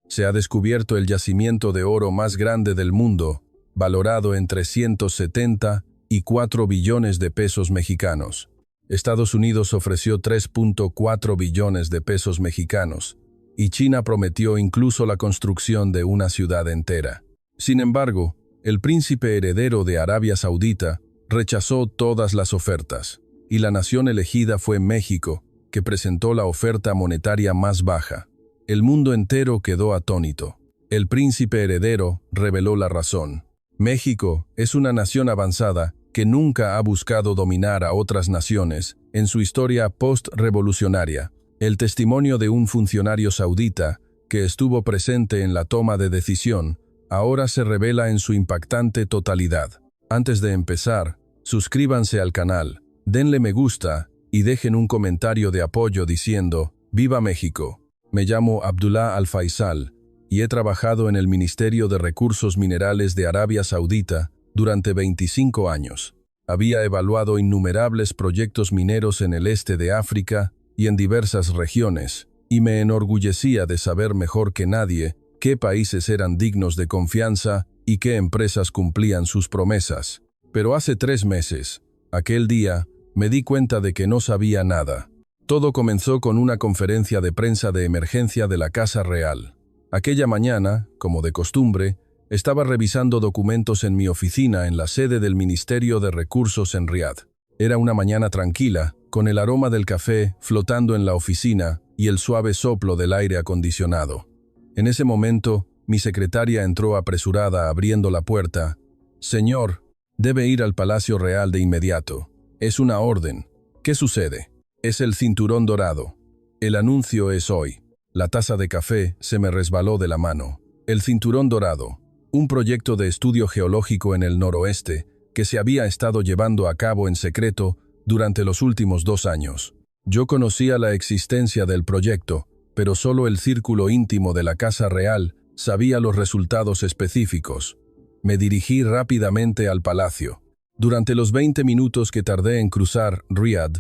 Se ha descubierto el yacimiento de oro más grande del mundo, valorado en 374 billones de pesos mexicanos. Estados Unidos ofreció 3.4 billones de pesos mexicanos, y China prometió incluso la construcción de una ciudad entera. Sin embargo, el príncipe heredero de Arabia Saudita rechazó todas las ofertas, y la nación elegida fue México, que presentó la oferta monetaria más baja. El mundo entero quedó atónito. El príncipe heredero reveló la razón. México es una nación avanzada que nunca ha buscado dominar a otras naciones en su historia post-revolucionaria. El testimonio de un funcionario saudita que estuvo presente en la toma de decisión ahora se revela en su impactante totalidad. Antes de empezar, suscríbanse al canal, denle me gusta y dejen un comentario de apoyo diciendo ¡Viva México! Me llamo Abdullah Al-Faisal y he trabajado en el Ministerio de Recursos Minerales de Arabia Saudita durante 25 años. Había evaluado innumerables proyectos mineros en el este de África y en diversas regiones, y me enorgullecía de saber mejor que nadie qué países eran dignos de confianza y qué empresas cumplían sus promesas. Pero hace 3 meses, aquel día, me di cuenta de que no sabía nada. Todo comenzó con una conferencia de prensa de emergencia de la Casa Real. Aquella mañana, como de costumbre, estaba revisando documentos en mi oficina en la sede del Ministerio de Recursos en Riad. Era una mañana tranquila, con el aroma del café flotando en la oficina y el suave soplo del aire acondicionado. En ese momento, mi secretaria entró apresurada abriendo la puerta. «Señor, debe ir al Palacio Real de inmediato. Es una orden. ¿Qué sucede?» «Es el cinturón dorado. El anuncio es hoy». La taza de café se me resbaló de la mano. El cinturón dorado, un proyecto de estudio geológico en el noroeste que se había estado llevando a cabo en secreto durante los últimos 2 años. Yo conocía la existencia del proyecto, pero solo el círculo íntimo de la Casa Real sabía los resultados específicos. Me dirigí rápidamente al palacio. Durante los 20 minutos que tardé en cruzar Riad,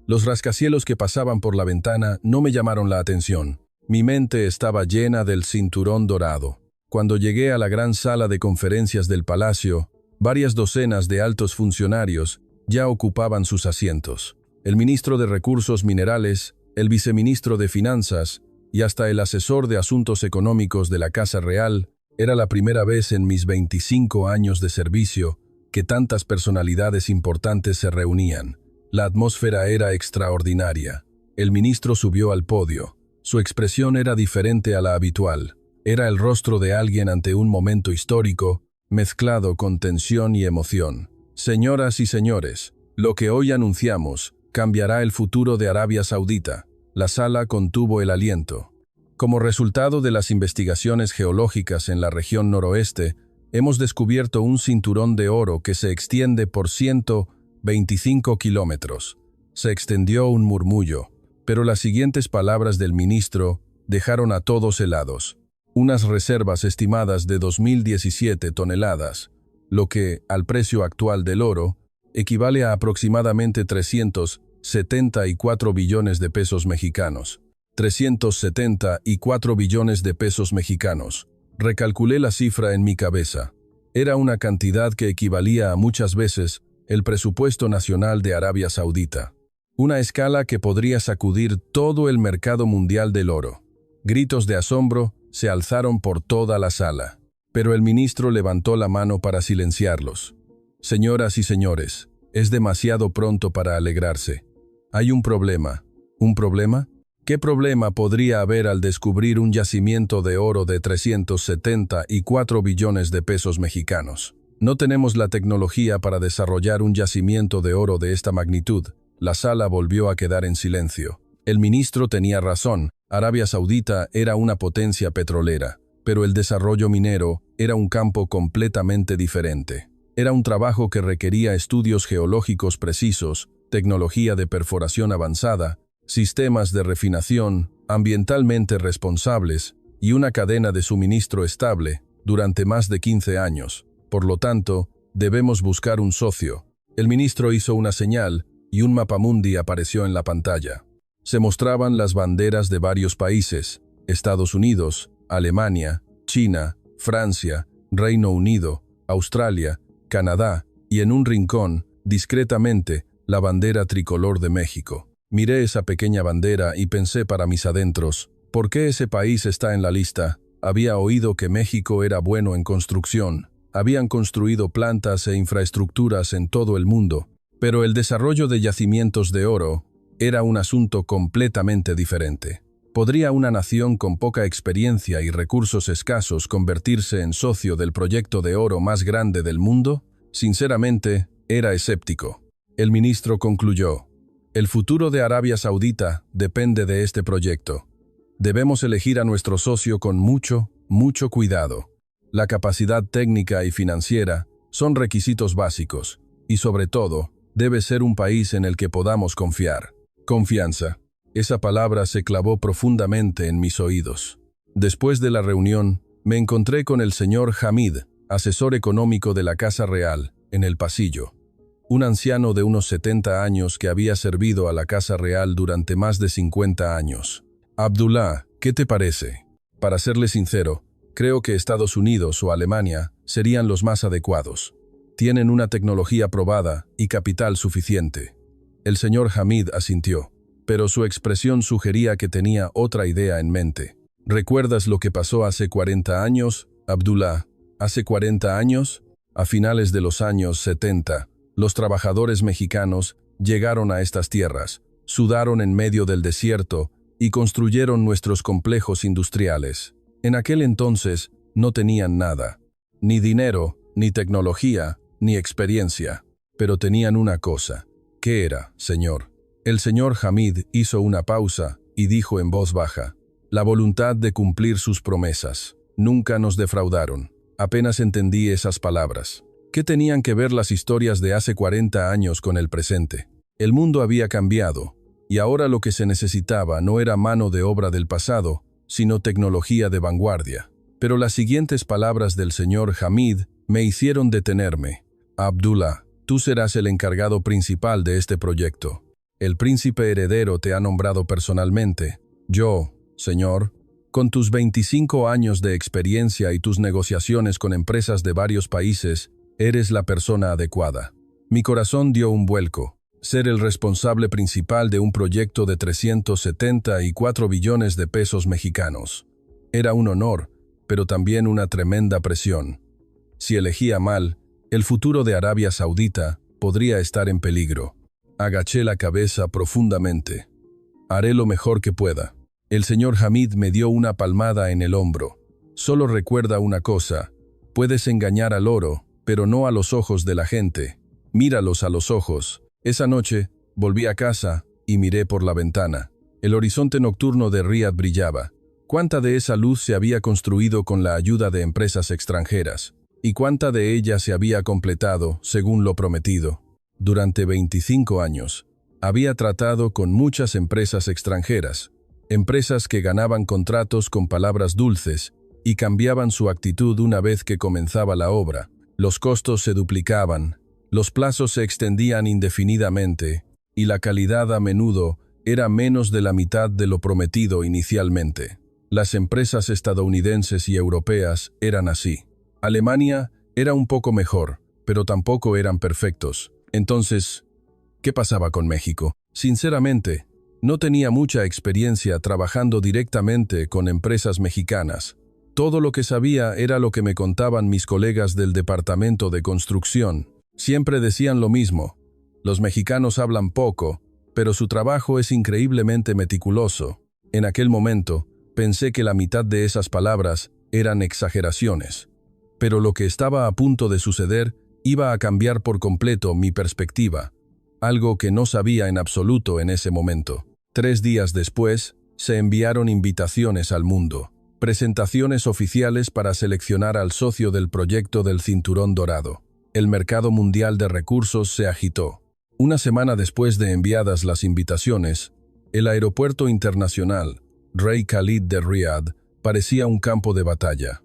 los rascacielos que pasaban por la ventana no me llamaron la atención. Mi mente estaba llena del cinturón dorado. Cuando llegué a la gran sala de conferencias del palacio, varias docenas de altos funcionarios ya ocupaban sus asientos. El ministro de Recursos Minerales, el viceministro de Finanzas y hasta el asesor de Asuntos Económicos de la Casa Real. Era la primera vez en mis 25 años de servicio que tantas personalidades importantes se reunían. La atmósfera era extraordinaria. El ministro subió al podio. Su expresión era diferente a la habitual. Era el rostro de alguien ante un momento histórico, mezclado con tensión y emoción. Señoras y señores, lo que hoy anunciamos cambiará el futuro de Arabia Saudita. La sala contuvo el aliento. Como resultado de las investigaciones geológicas en la región noroeste, hemos descubierto un cinturón de oro que se extiende por 125 kilómetros. Se extendió un murmullo, pero las siguientes palabras del ministro dejaron a todos helados. Unas reservas estimadas de 2017 toneladas, lo que, al precio actual del oro, equivale a aproximadamente 374 billones de pesos mexicanos. 374 billones de pesos mexicanos. Recalculé la cifra en mi cabeza. Era una cantidad que equivalía a muchas veces el presupuesto nacional de Arabia Saudita. Una escala que podría sacudir todo el mercado mundial del oro. Gritos de asombro se alzaron por toda la sala, pero el ministro levantó la mano para silenciarlos. Señoras y señores, es demasiado pronto para alegrarse. Hay un problema. ¿Un problema? ¿Qué problema podría haber al descubrir un yacimiento de oro de 374 billones de pesos mexicanos? No tenemos la tecnología para desarrollar un yacimiento de oro de esta magnitud. La sala volvió a quedar en silencio. El ministro tenía razón. Arabia Saudita era una potencia petrolera, pero el desarrollo minero era un campo completamente diferente. Era un trabajo que requería estudios geológicos precisos, tecnología de perforación avanzada, sistemas de refinación ambientalmente responsables y una cadena de suministro estable durante más de 15 años. Por lo tanto, debemos buscar un socio. El ministro hizo una señal y un mapamundi apareció en la pantalla. Se mostraban las banderas de varios países: Estados Unidos, Alemania, China, Francia, Reino Unido, Australia, Canadá y en un rincón, discretamente, la bandera tricolor de México. Miré esa pequeña bandera y pensé para mis adentros, ¿por qué ese país está en la lista? Había oído que México era bueno en construcción. Habían construido plantas e infraestructuras en todo el mundo, pero el desarrollo de yacimientos de oro era un asunto completamente diferente. ¿Podría una nación con poca experiencia y recursos escasos convertirse en socio del proyecto de oro más grande del mundo? Sinceramente, era escéptico. El ministro concluyó: el futuro de Arabia Saudita depende de este proyecto. Debemos elegir a nuestro socio con mucho cuidado. La capacidad técnica y financiera son requisitos básicos, y sobre todo, debe ser un país en el que podamos confiar. Confianza. Esa palabra se clavó profundamente en mis oídos. Después de la reunión, me encontré con el señor Hamid, asesor económico de la Casa Real, en el pasillo. Un anciano de unos 70 años que había servido a la Casa Real durante más de 50 años. Abdullah, ¿qué te parece? Para serle sincero, creo que Estados Unidos o Alemania serían los más adecuados. Tienen una tecnología probada y capital suficiente. El señor Hamid asintió, pero su expresión sugería que tenía otra idea en mente. ¿Recuerdas lo que pasó hace 40 años, Abdullah? ¿Hace 40 años? A finales de los años 70, los trabajadores mexicanos llegaron a estas tierras, sudaron en medio del desierto y construyeron nuestros complejos industriales. En aquel entonces no tenían nada, ni dinero, ni tecnología, ni experiencia, pero tenían una cosa. ¿Qué era, señor? El señor Hamid hizo una pausa y dijo en voz baja: la voluntad de cumplir sus promesas. Nunca nos defraudaron. Apenas entendí esas palabras. ¿Qué tenían que ver las historias de hace 40 años con el presente? El mundo había cambiado, y ahora lo que se necesitaba no era mano de obra del pasado, sino tecnología de vanguardia. Pero las siguientes palabras del señor Hamid me hicieron detenerme. Abdullah, tú serás el encargado principal de este proyecto. El príncipe heredero te ha nombrado personalmente. Yo, señor, con tus 25 años de experiencia y tus negociaciones con empresas de varios países, eres la persona adecuada. Mi corazón dio un vuelco. Ser el responsable principal de un proyecto de 374 billones de pesos mexicanos. Era un honor, pero también una tremenda presión. Si elegía mal, el futuro de Arabia Saudita podría estar en peligro. Agaché la cabeza profundamente. Haré lo mejor que pueda. El señor Hamid me dio una palmada en el hombro. Solo recuerda una cosa: puedes engañar al oro, pero no a los ojos de la gente. Míralos a los ojos. Esa noche, volví a casa y miré por la ventana. El horizonte nocturno de Riad brillaba. ¿Cuánta de esa luz se había construido con la ayuda de empresas extranjeras? ¿Y cuánta de ella se había completado, según lo prometido? Durante 25 años, había tratado con muchas empresas extranjeras, empresas que ganaban contratos con palabras dulces y cambiaban su actitud una vez que comenzaba la obra. Los costos se duplicaban, los plazos se extendían indefinidamente, y la calidad a menudo era menos de la mitad de lo prometido inicialmente. Las empresas estadounidenses y europeas eran así. Alemania era un poco mejor, pero tampoco eran perfectos. Entonces, ¿qué pasaba con México? Sinceramente, no tenía mucha experiencia trabajando directamente con empresas mexicanas. Todo lo que sabía era lo que me contaban mis colegas del departamento de construcción. Siempre decían lo mismo: los mexicanos hablan poco, pero su trabajo es increíblemente meticuloso. En aquel momento, pensé que la mitad de esas palabras eran exageraciones. Pero lo que estaba a punto de suceder iba a cambiar por completo mi perspectiva, algo que no sabía en absoluto en ese momento. 3 días después, se enviaron invitaciones al mundo, presentaciones oficiales para seleccionar al socio del proyecto del Cinturón Dorado. El mercado mundial de recursos se agitó. Una semana después de enviadas las invitaciones, el aeropuerto internacional Rey Khalid de Riad parecía un campo de batalla.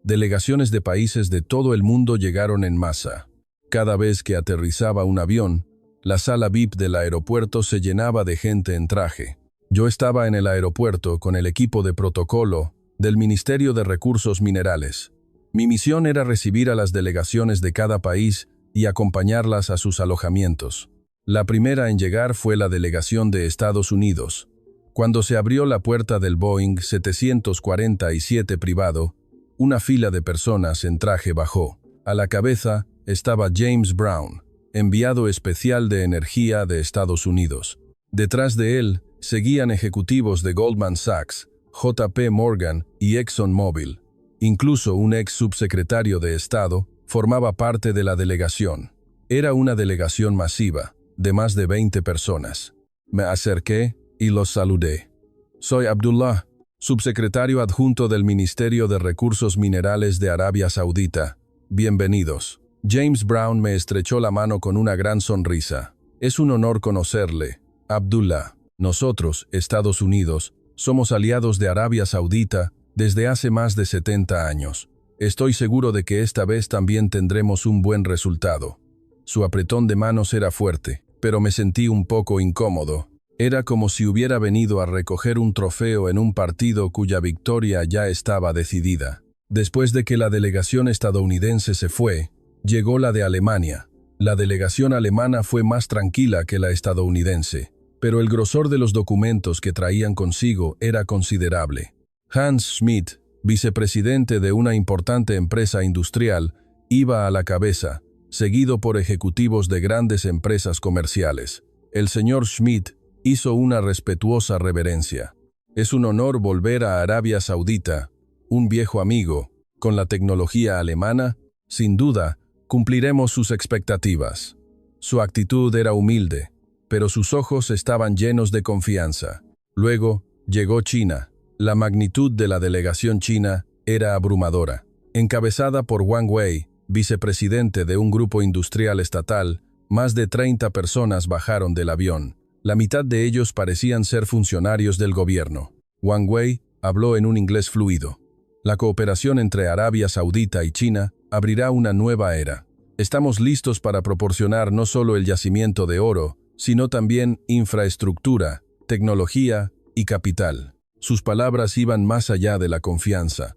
Delegaciones de países de todo el mundo llegaron en masa. Cada vez que aterrizaba un avión, la sala VIP del aeropuerto se llenaba de gente en traje. Yo estaba en el aeropuerto con el equipo de protocolo del Ministerio de Recursos Minerales. Mi misión era recibir a las delegaciones de cada país y acompañarlas a sus alojamientos. La primera en llegar fue la delegación de Estados Unidos. Cuando se abrió la puerta del Boeing 747 privado, una fila de personas en traje bajó. A la cabeza estaba James Brown, enviado especial de energía de Estados Unidos. Detrás de él seguían ejecutivos de Goldman Sachs, JP Morgan y ExxonMobil. Incluso un ex subsecretario de Estado formaba parte de la delegación. Era una delegación masiva, de más de 20 personas. Me acerqué y los saludé. Soy Abdullah, subsecretario adjunto del Ministerio de Recursos Minerales de Arabia Saudita. Bienvenidos. James Brown me estrechó la mano con una gran sonrisa. Es un honor conocerle, Abdullah. Nosotros, Estados Unidos, somos aliados de Arabia Saudita desde hace más de 70 años. Estoy seguro de que esta vez también tendremos un buen resultado. Su apretón de manos era fuerte, pero me sentí un poco incómodo. Era como si hubiera venido a recoger un trofeo en un partido cuya victoria ya estaba decidida. Después de que la delegación estadounidense se fue, llegó la de Alemania. La delegación alemana fue más tranquila que la estadounidense, pero el grosor de los documentos que traían consigo era considerable. Hans Schmidt, vicepresidente de una importante empresa industrial, iba a la cabeza, seguido por ejecutivos de grandes empresas comerciales. El señor Schmidt hizo una respetuosa reverencia. Es un honor volver a Arabia Saudita, un viejo amigo. Con la tecnología alemana, sin duda, cumpliremos sus expectativas. Su actitud era humilde, pero sus ojos estaban llenos de confianza. Luego, llegó China. La magnitud de la delegación china era abrumadora. Encabezada por Wang Wei, vicepresidente de un grupo industrial estatal, más de 30 personas bajaron del avión. La mitad de ellos parecían ser funcionarios del gobierno. Wang Wei habló en un inglés fluido. La cooperación entre Arabia Saudita y China abrirá una nueva era. Estamos listos para proporcionar no solo el yacimiento de oro, sino también infraestructura, tecnología y capital. Sus palabras iban más allá de la confianza.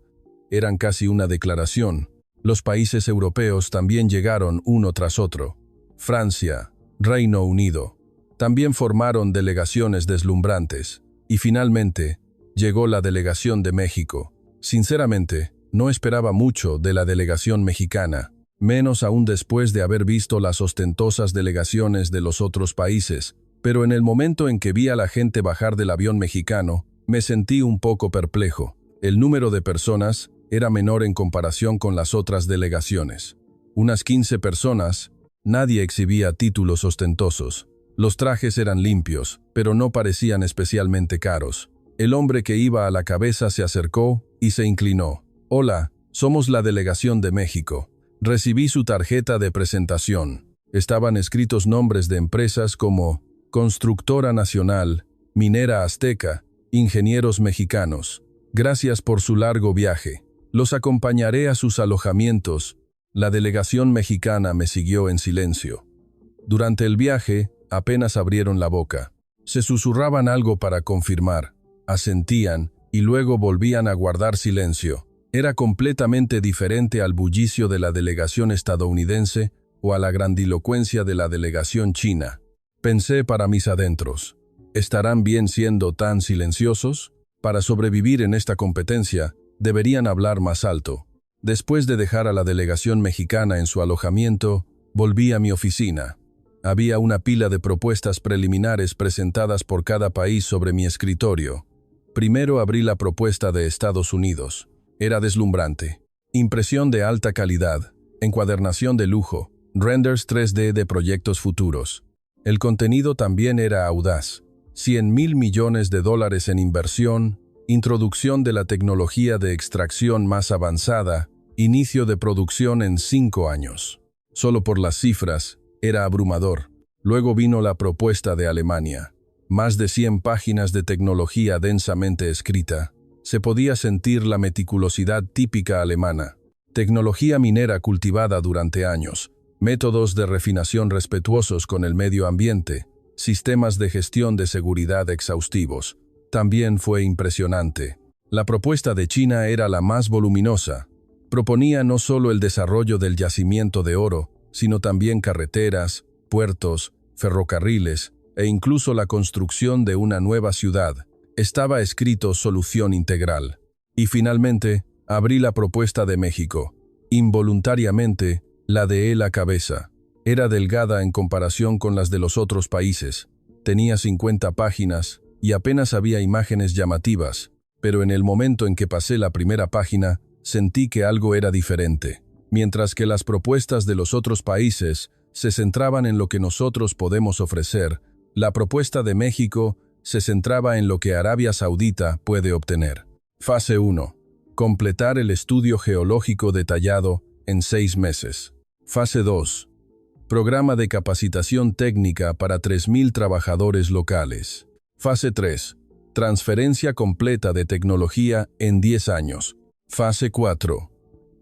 Eran casi una declaración. Los países europeos también llegaron uno tras otro. Francia, Reino Unido. También formaron delegaciones deslumbrantes. Y finalmente, llegó la delegación de México. Sinceramente, no esperaba mucho de la delegación mexicana, menos aún después de haber visto las ostentosas delegaciones de los otros países, pero en el momento en que vi a la gente bajar del avión mexicano, me sentí un poco perplejo. El número de personas era menor en comparación con las otras delegaciones. Unas 15 personas, nadie exhibía títulos ostentosos. Los trajes eran limpios, pero no parecían especialmente caros. El hombre que iba a la cabeza se acercó y se inclinó. Hola, somos la delegación de México. Recibí su tarjeta de presentación. Estaban escritos nombres de empresas como Constructora Nacional, Minera Azteca, Ingenieros Mexicanos. Gracias por su largo viaje. Los acompañaré a sus alojamientos. La delegación mexicana me siguió en silencio. Durante el viaje, apenas abrieron la boca. Se susurraban algo para confirmar, asentían y luego volvían a guardar silencio. Era completamente diferente al bullicio de la delegación estadounidense o a la grandilocuencia de la delegación china. Pensé para mis adentros. ¿Estarán bien siendo tan silenciosos? Para sobrevivir en esta competencia, deberían hablar más alto. Después de dejar a la delegación mexicana en su alojamiento, volví a mi oficina. Había una pila de propuestas preliminares presentadas por cada país sobre mi escritorio. Primero abrí la propuesta de Estados Unidos. Era deslumbrante. Impresión de alta calidad, encuadernación de lujo, renders 3D de proyectos futuros. El contenido también era audaz. $100,000 millones en inversión, introducción de la tecnología de extracción más avanzada, inicio de producción en 5 años. Solo por las cifras, era abrumador. Luego vino la propuesta de Alemania. Más de 100 páginas de tecnología densamente escrita. Se podía sentir la meticulosidad típica alemana. Tecnología minera cultivada durante años, métodos de refinación respetuosos con el medio ambiente, sistemas de gestión de seguridad exhaustivos. También fue impresionante. La propuesta de China era la más voluminosa. Proponía no solo el desarrollo del yacimiento de oro, sino también carreteras, puertos, ferrocarriles e incluso la construcción de una nueva ciudad. Estaba escrito solución integral. Y finalmente, abrí la propuesta de México. Involuntariamente, ladeé la cabeza. Era delgada en comparación con las de los otros países. Tenía 50 páginas y apenas había imágenes llamativas, pero en el momento en que pasé la primera página, sentí que algo era diferente. Mientras que las propuestas de los otros países se centraban en lo que nosotros podemos ofrecer, la propuesta de México se centraba en lo que Arabia Saudita puede obtener. Fase 1. Completar el estudio geológico detallado en 6 meses. Fase 2. Programa de capacitación técnica para 3.000 trabajadores locales. Fase 3. Transferencia completa de tecnología en 10 años. Fase 4.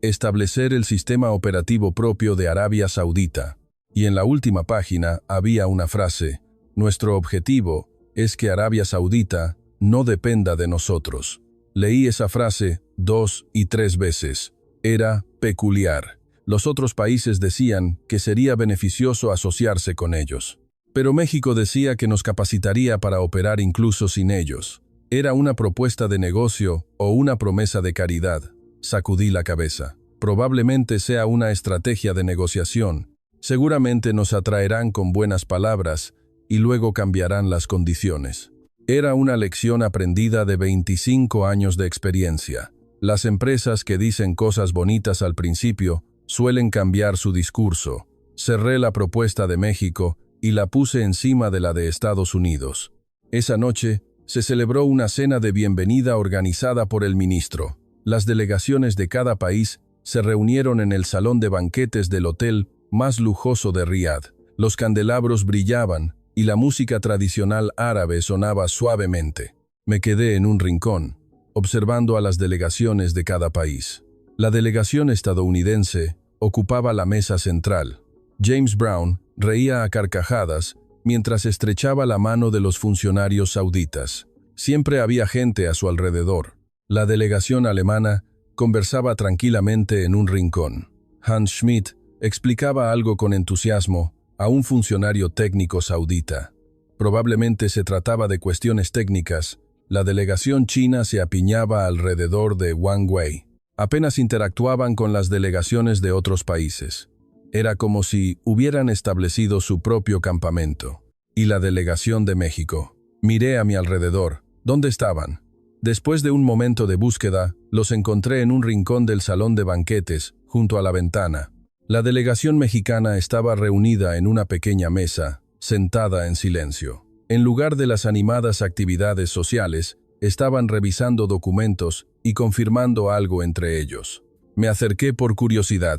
Establecer el sistema operativo propio de Arabia Saudita. Y en la última página había una frase: nuestro objetivo es que Arabia Saudita no dependa de nosotros. Leí esa frase 2 y 3 veces. Era peculiar. Los otros países decían que sería beneficioso asociarse con ellos. Pero México decía que nos capacitaría para operar incluso sin ellos. ¿Era una propuesta de negocio o una promesa de caridad? Sacudí la cabeza. Probablemente sea una estrategia de negociación. Seguramente nos atraerán con buenas palabras y luego cambiarán las condiciones. Era una lección aprendida de 25 años de experiencia. Las empresas que dicen cosas bonitas al principio suelen cambiar su discurso. Cerré la propuesta de México y la puse encima de la de Estados Unidos. Esa noche se celebró una cena de bienvenida organizada por el ministro. Las delegaciones de cada país se reunieron en el salón de banquetes del hotel más lujoso de Riad. Los candelabros brillaban y la música tradicional árabe sonaba suavemente. Me quedé en un rincón, observando a las delegaciones de cada país. La delegación estadounidense ocupaba la mesa central. James Brown reía a carcajadas mientras estrechaba la mano de los funcionarios sauditas. Siempre había gente a su alrededor. La delegación alemana conversaba tranquilamente en un rincón. Hans Schmidt explicaba algo con entusiasmo a un funcionario técnico saudita. Probablemente se trataba de cuestiones técnicas. La delegación china se apiñaba alrededor de Wang Wei. Apenas interactuaban con las delegaciones de otros países. Era como si hubieran establecido su propio campamento. Y la delegación de México. Miré a mi alrededor. ¿Dónde estaban? Después de un momento de búsqueda, los encontré en un rincón del salón de banquetes, junto a la ventana. La delegación mexicana estaba reunida en una pequeña mesa, sentada en silencio. En lugar de las animadas actividades sociales, estaban revisando documentos y confirmando algo entre ellos. Me acerqué por curiosidad.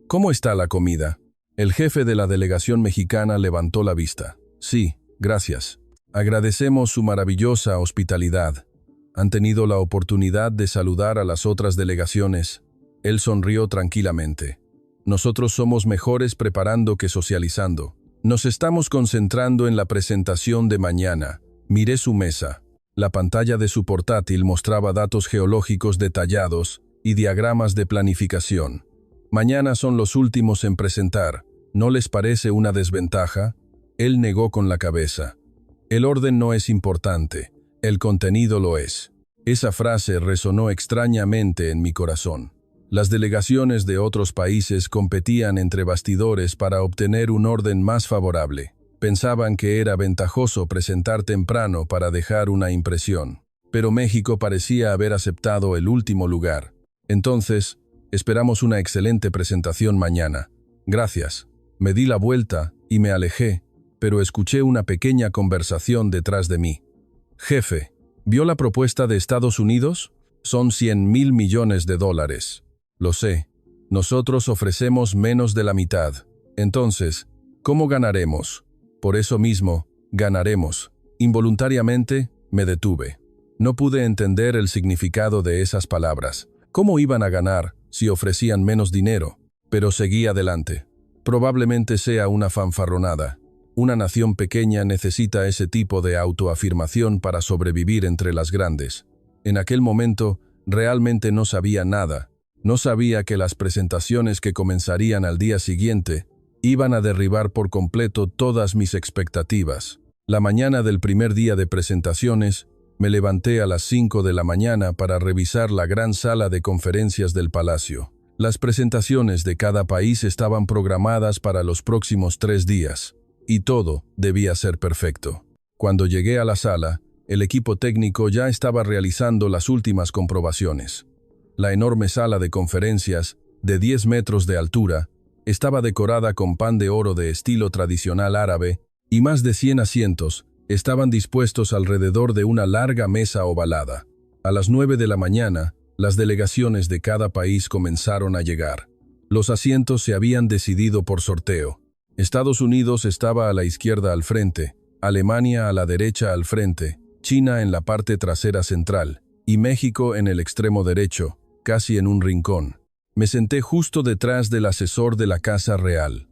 ¿Cómo está la comida? El jefe de la delegación mexicana levantó la vista. Sí, gracias. Agradecemos su maravillosa hospitalidad. ¿Han tenido la oportunidad de saludar a las otras delegaciones? Él sonrió tranquilamente. Nosotros somos mejores preparando que socializando. Nos estamos concentrando en la presentación de mañana. Miré su mesa. La pantalla de su portátil mostraba datos geológicos detallados y diagramas de planificación. Mañana son los últimos en presentar. ¿No les parece una desventaja? Él negó con la cabeza. El orden no es importante. El contenido lo es. Esa frase resonó extrañamente en mi corazón. Las delegaciones de otros países competían entre bastidores para obtener un orden más favorable. Pensaban que era ventajoso presentar temprano para dejar una impresión. Pero México parecía haber aceptado el último lugar. Entonces, esperamos una excelente presentación mañana. Gracias. Me di la vuelta y me alejé, pero escuché una pequeña conversación detrás de mí. Jefe, ¿vio la propuesta de Estados Unidos? Son $100,000 millones. Lo sé. Nosotros ofrecemos menos de la mitad. Entonces, ¿cómo ganaremos? Por eso mismo, ganaremos. Involuntariamente, me detuve. No pude entender el significado de esas palabras. ¿Cómo iban a ganar si ofrecían menos dinero? Pero seguí adelante. Probablemente sea una fanfarronada. Una nación pequeña necesita ese tipo de autoafirmación para sobrevivir entre las grandes. En aquel momento, realmente no sabía nada. No sabía que las presentaciones que comenzarían al día siguiente iban a derribar por completo todas mis expectativas. La mañana del primer día de presentaciones, me levanté a las 5 de la mañana para revisar la gran sala de conferencias del palacio. Las presentaciones de cada país estaban programadas para los próximos 3 días, y todo debía ser perfecto. Cuando llegué a la sala, el equipo técnico ya estaba realizando las últimas comprobaciones. La enorme sala de conferencias, de 10 metros de altura, estaba decorada con pan de oro de estilo tradicional árabe, y más de 100 asientos estaban dispuestos alrededor de una larga mesa ovalada. A las 9 de la mañana, las delegaciones de cada país comenzaron a llegar. Los asientos se habían decidido por sorteo. Estados Unidos estaba a la izquierda al frente, Alemania a la derecha al frente, China en la parte trasera central, y México en el extremo derecho, casi en un rincón. Me senté justo detrás del asesor de la Casa Real.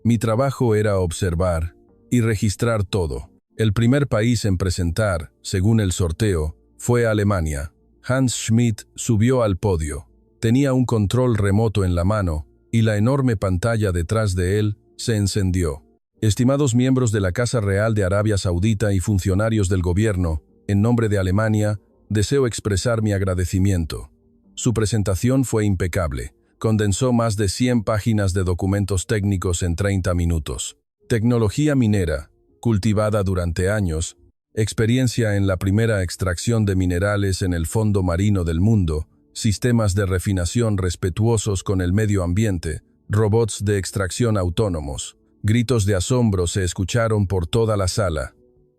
Mi trabajo era observar y registrar todo. El primer país en presentar, según el sorteo, fue Alemania. Hans Schmidt subió al podio. Tenía un control remoto en la mano, y la enorme pantalla detrás de él se encendió. Estimados miembros de la Casa Real de Arabia Saudita y funcionarios del gobierno, en nombre de Alemania, deseo expresar mi agradecimiento. Su presentación fue impecable. Condensó más de 100 páginas de documentos técnicos en 30 minutos. Tecnología minera, cultivada durante años, experiencia en la primera extracción de minerales en el fondo marino del mundo, sistemas de refinación respetuosos con el medio ambiente, robots de extracción autónomos. Gritos de asombro se escucharon por toda la sala.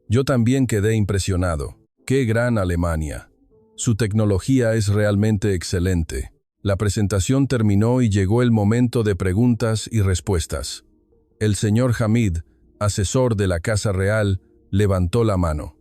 Yo también quedé impresionado. ¡Qué gran Alemania! Su tecnología es realmente excelente. La presentación terminó y llegó el momento de preguntas y respuestas. El señor Hamid, asesor de la Casa Real, levantó la mano.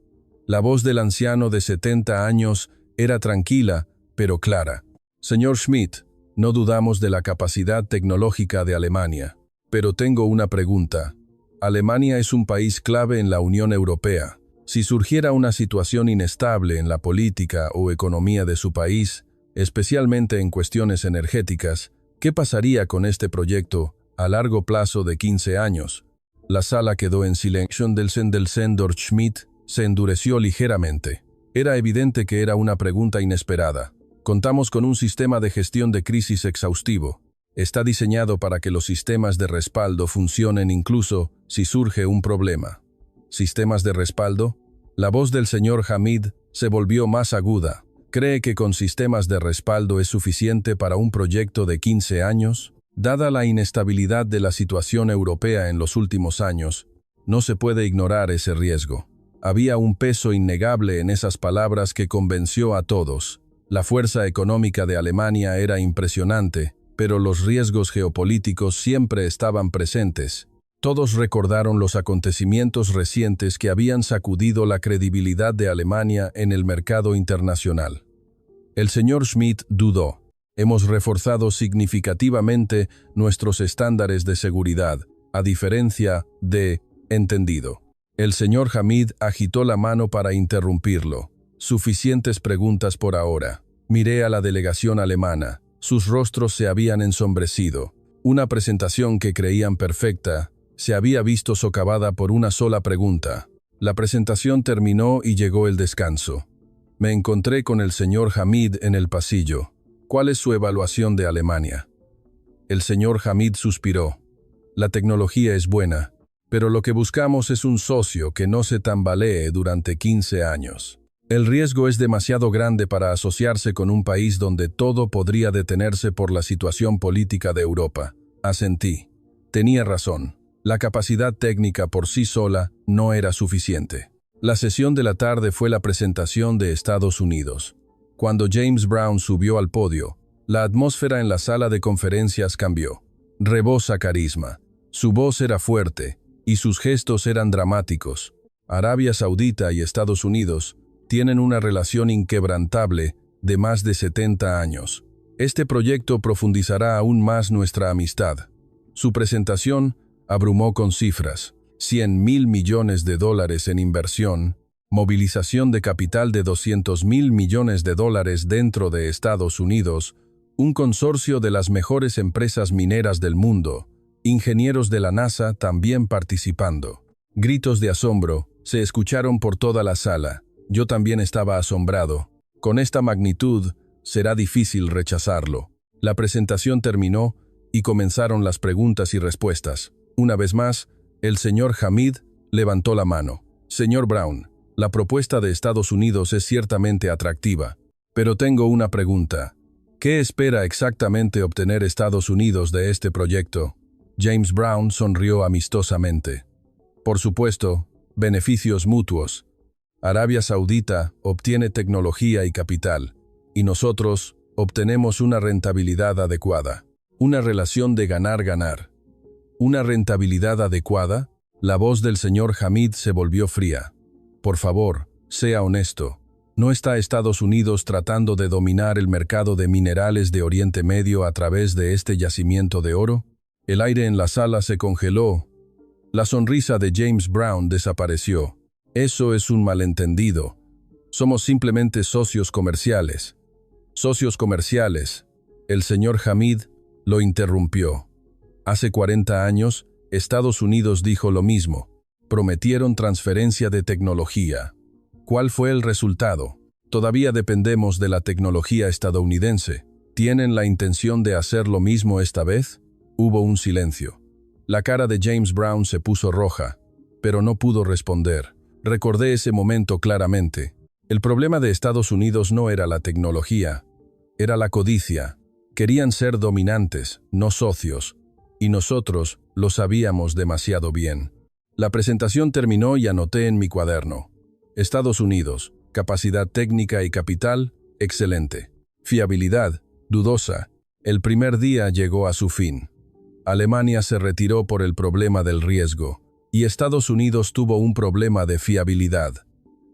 La voz del anciano de 70 años era tranquila, pero clara. Señor Schmidt, no dudamos de la capacidad tecnológica de Alemania, pero tengo una pregunta. Alemania es un país clave en la Unión Europea. Si surgiera una situación inestable en la política o economía de su país, especialmente en cuestiones energéticas, ¿qué pasaría con este proyecto a largo plazo de 15 años? La sala quedó en silencio. Del señor Schmidt se endureció ligeramente. Era evidente que era una pregunta inesperada. Contamos con un sistema de gestión de crisis exhaustivo. Está diseñado para que los sistemas de respaldo funcionen incluso si surge un problema. ¿Sistemas de respaldo? La voz del señor Hamid se volvió más aguda. ¿Cree que con sistemas de respaldo es suficiente para un proyecto de 15 años? Dada la inestabilidad de la situación europea en los últimos años, no se puede ignorar ese riesgo. Había un peso innegable en esas palabras que convenció a todos. La fuerza económica de Alemania era impresionante, pero los riesgos geopolíticos siempre estaban presentes. Todos recordaron los acontecimientos recientes que habían sacudido la credibilidad de Alemania en el mercado internacional. El señor Schmidt dudó. Hemos reforzado significativamente nuestros estándares de seguridad, a diferencia de entendido. El señor Hamid agitó la mano para interrumpirlo. Suficientes preguntas por ahora. Miré a la delegación alemana. Sus rostros se habían ensombrecido. Una presentación que creían perfecta se había visto socavada por una sola pregunta. La presentación terminó y llegó el descanso. Me encontré con el señor Hamid en el pasillo. ¿Cuál es su evaluación de Alemania? El señor Hamid suspiró. La tecnología es buena, pero lo que buscamos es un socio que no se tambalee durante 15 años. El riesgo es demasiado grande para asociarse con un país donde todo podría detenerse por la situación política de Europa. Asentí. Tenía razón. La capacidad técnica por sí sola no era suficiente. La sesión de la tarde fue la presentación de Estados Unidos. Cuando James Brown subió al podio, la atmósfera en la sala de conferencias cambió. Rebosa carisma. Su voz era fuerte y sus gestos eran dramáticos. Arabia Saudita y Estados Unidos tienen una relación inquebrantable de más de 70 años. Este proyecto profundizará aún más nuestra amistad. Su presentación abrumó con cifras. $100.000 millones en inversión, movilización de capital de $200.000 millones dentro de Estados Unidos, un consorcio de las mejores empresas mineras del mundo, ingenieros de la NASA también participando. Gritos de asombro se escucharon por toda la sala. Yo también estaba asombrado. Con esta magnitud, será difícil rechazarlo. La presentación terminó y comenzaron las preguntas y respuestas. Una vez más, el señor Hamid levantó la mano. Señor Brown, la propuesta de Estados Unidos es ciertamente atractiva, pero tengo una pregunta. ¿Qué espera exactamente obtener Estados Unidos de este proyecto? James Brown sonrió amistosamente. Por supuesto, beneficios mutuos. Arabia Saudita obtiene tecnología y capital, y nosotros obtenemos una rentabilidad adecuada. Una relación de ganar-ganar. ¿Una rentabilidad adecuada? La voz del señor Hamid se volvió fría. Por favor, sea honesto. ¿No está Estados Unidos tratando de dominar el mercado de minerales de Oriente Medio a través de este yacimiento de oro? El aire en la sala se congeló. La sonrisa de James Brown desapareció. Eso es un malentendido. Somos simplemente socios comerciales. Socios comerciales. El señor Hamid lo interrumpió. Hace 40 años, Estados Unidos dijo lo mismo. Prometieron transferencia de tecnología. ¿Cuál fue el resultado? Todavía dependemos de la tecnología estadounidense. ¿Tienen la intención de hacer lo mismo esta vez? Hubo un silencio. La cara de James Brown se puso roja, pero no pudo responder. Recordé ese momento claramente. El problema de Estados Unidos no era la tecnología, era la codicia. Querían ser dominantes, no socios, y nosotros lo sabíamos demasiado bien. La presentación terminó y anoté en mi cuaderno. Estados Unidos, capacidad técnica y capital, excelente. Fiabilidad, dudosa. El primer día llegó a su fin. Alemania se retiró por el problema del riesgo, y Estados Unidos tuvo un problema de fiabilidad.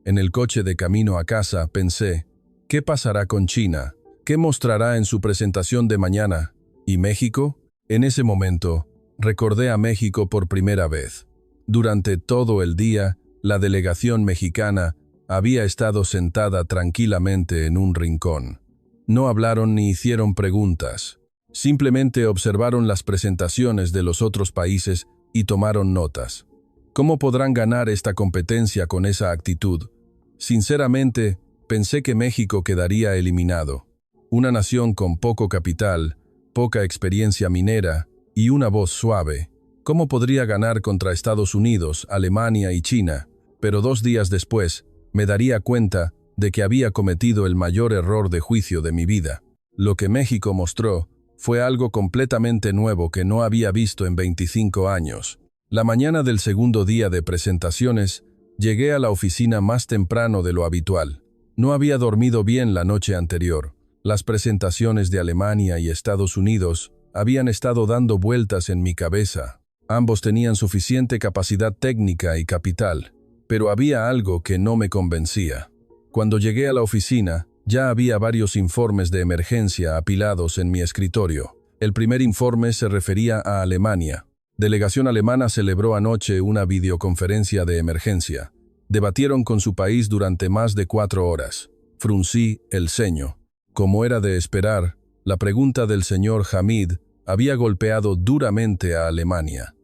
En el coche de camino a casa pensé, ¿qué pasará con China? ¿Qué mostrará en su presentación de mañana? ¿Y México? En ese momento, recordé a México por primera vez. Durante todo el día, la delegación mexicana había estado sentada tranquilamente en un rincón. No hablaron ni hicieron preguntas. Simplemente observaron las presentaciones de los otros países y tomaron notas. ¿Cómo podrán ganar esta competencia con esa actitud? Sinceramente, pensé que México quedaría eliminado. Una nación con poco capital, poca experiencia minera y una voz suave. ¿Cómo podría ganar contra Estados Unidos, Alemania y China? Pero 2 días después, me daría cuenta de que había cometido el mayor error de juicio de mi vida. Lo que México mostró fue algo completamente nuevo que no había visto en 25 años. La mañana del segundo día de presentaciones, llegué a la oficina más temprano de lo habitual. No había dormido bien la noche anterior. Las presentaciones de Alemania y Estados Unidos habían estado dando vueltas en mi cabeza. Ambos tenían suficiente capacidad técnica y capital, pero había algo que no me convencía. Cuando llegué a la oficina, ya había varios informes de emergencia apilados en mi escritorio. El primer informe se refería a Alemania. Delegación alemana celebró anoche una videoconferencia de emergencia. Debatieron con su país durante más de 4 horas. Fruncí el ceño. Como era de esperar, la pregunta del señor Hamid había golpeado duramente a Alemania.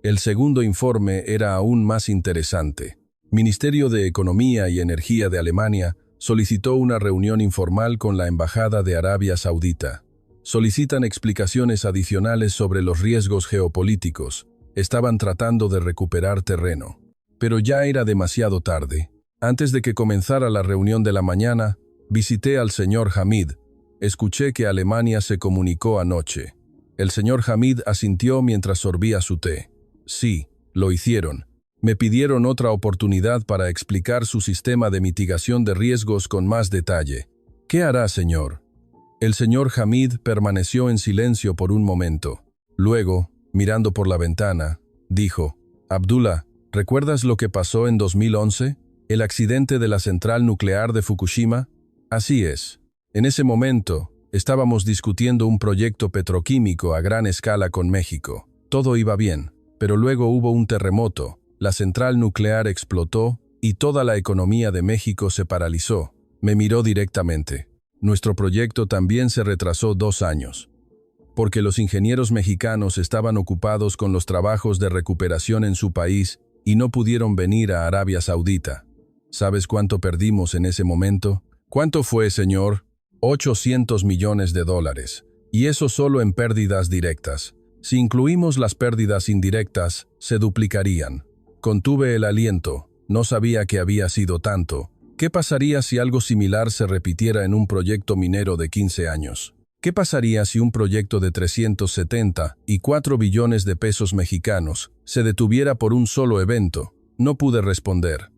El segundo informe era aún más interesante. Ministerio de Economía y Energía de Alemania solicitó una reunión informal con la Embajada de Arabia Saudita. Solicitan explicaciones adicionales sobre los riesgos geopolíticos. Estaban tratando de recuperar terreno. Pero ya era demasiado tarde. Antes de que comenzara la reunión de la mañana, visité al señor Hamid. Escuché que Alemania se comunicó anoche. El señor Hamid asintió mientras sorbía su té. Sí, lo hicieron. Me pidieron otra oportunidad para explicar su sistema de mitigación de riesgos con más detalle. ¿Qué hará, señor? El señor Hamid permaneció en silencio por un momento. Luego, mirando por la ventana, dijo, Abdullah, ¿recuerdas lo que pasó en 2011? ¿El accidente de la central nuclear de Fukushima? Así es. En ese momento, estábamos discutiendo un proyecto petroquímico a gran escala con México. Todo iba bien, pero luego hubo un terremoto. La central nuclear explotó y toda la economía de México se paralizó. Me miró directamente. Nuestro proyecto también se retrasó 2 años, porque los ingenieros mexicanos estaban ocupados con los trabajos de recuperación en su país y no pudieron venir a Arabia Saudita. ¿Sabes cuánto perdimos en ese momento? ¿Cuánto fue, señor? $800 millones. Y eso solo en pérdidas directas. Si incluimos las pérdidas indirectas, se duplicarían. Contuve el aliento. No sabía que había sido tanto. ¿Qué pasaría si algo similar se repitiera en un proyecto minero de 15 años? ¿Qué pasaría si un proyecto de 374 billones de pesos mexicanos se detuviera por un solo evento? No pude responder.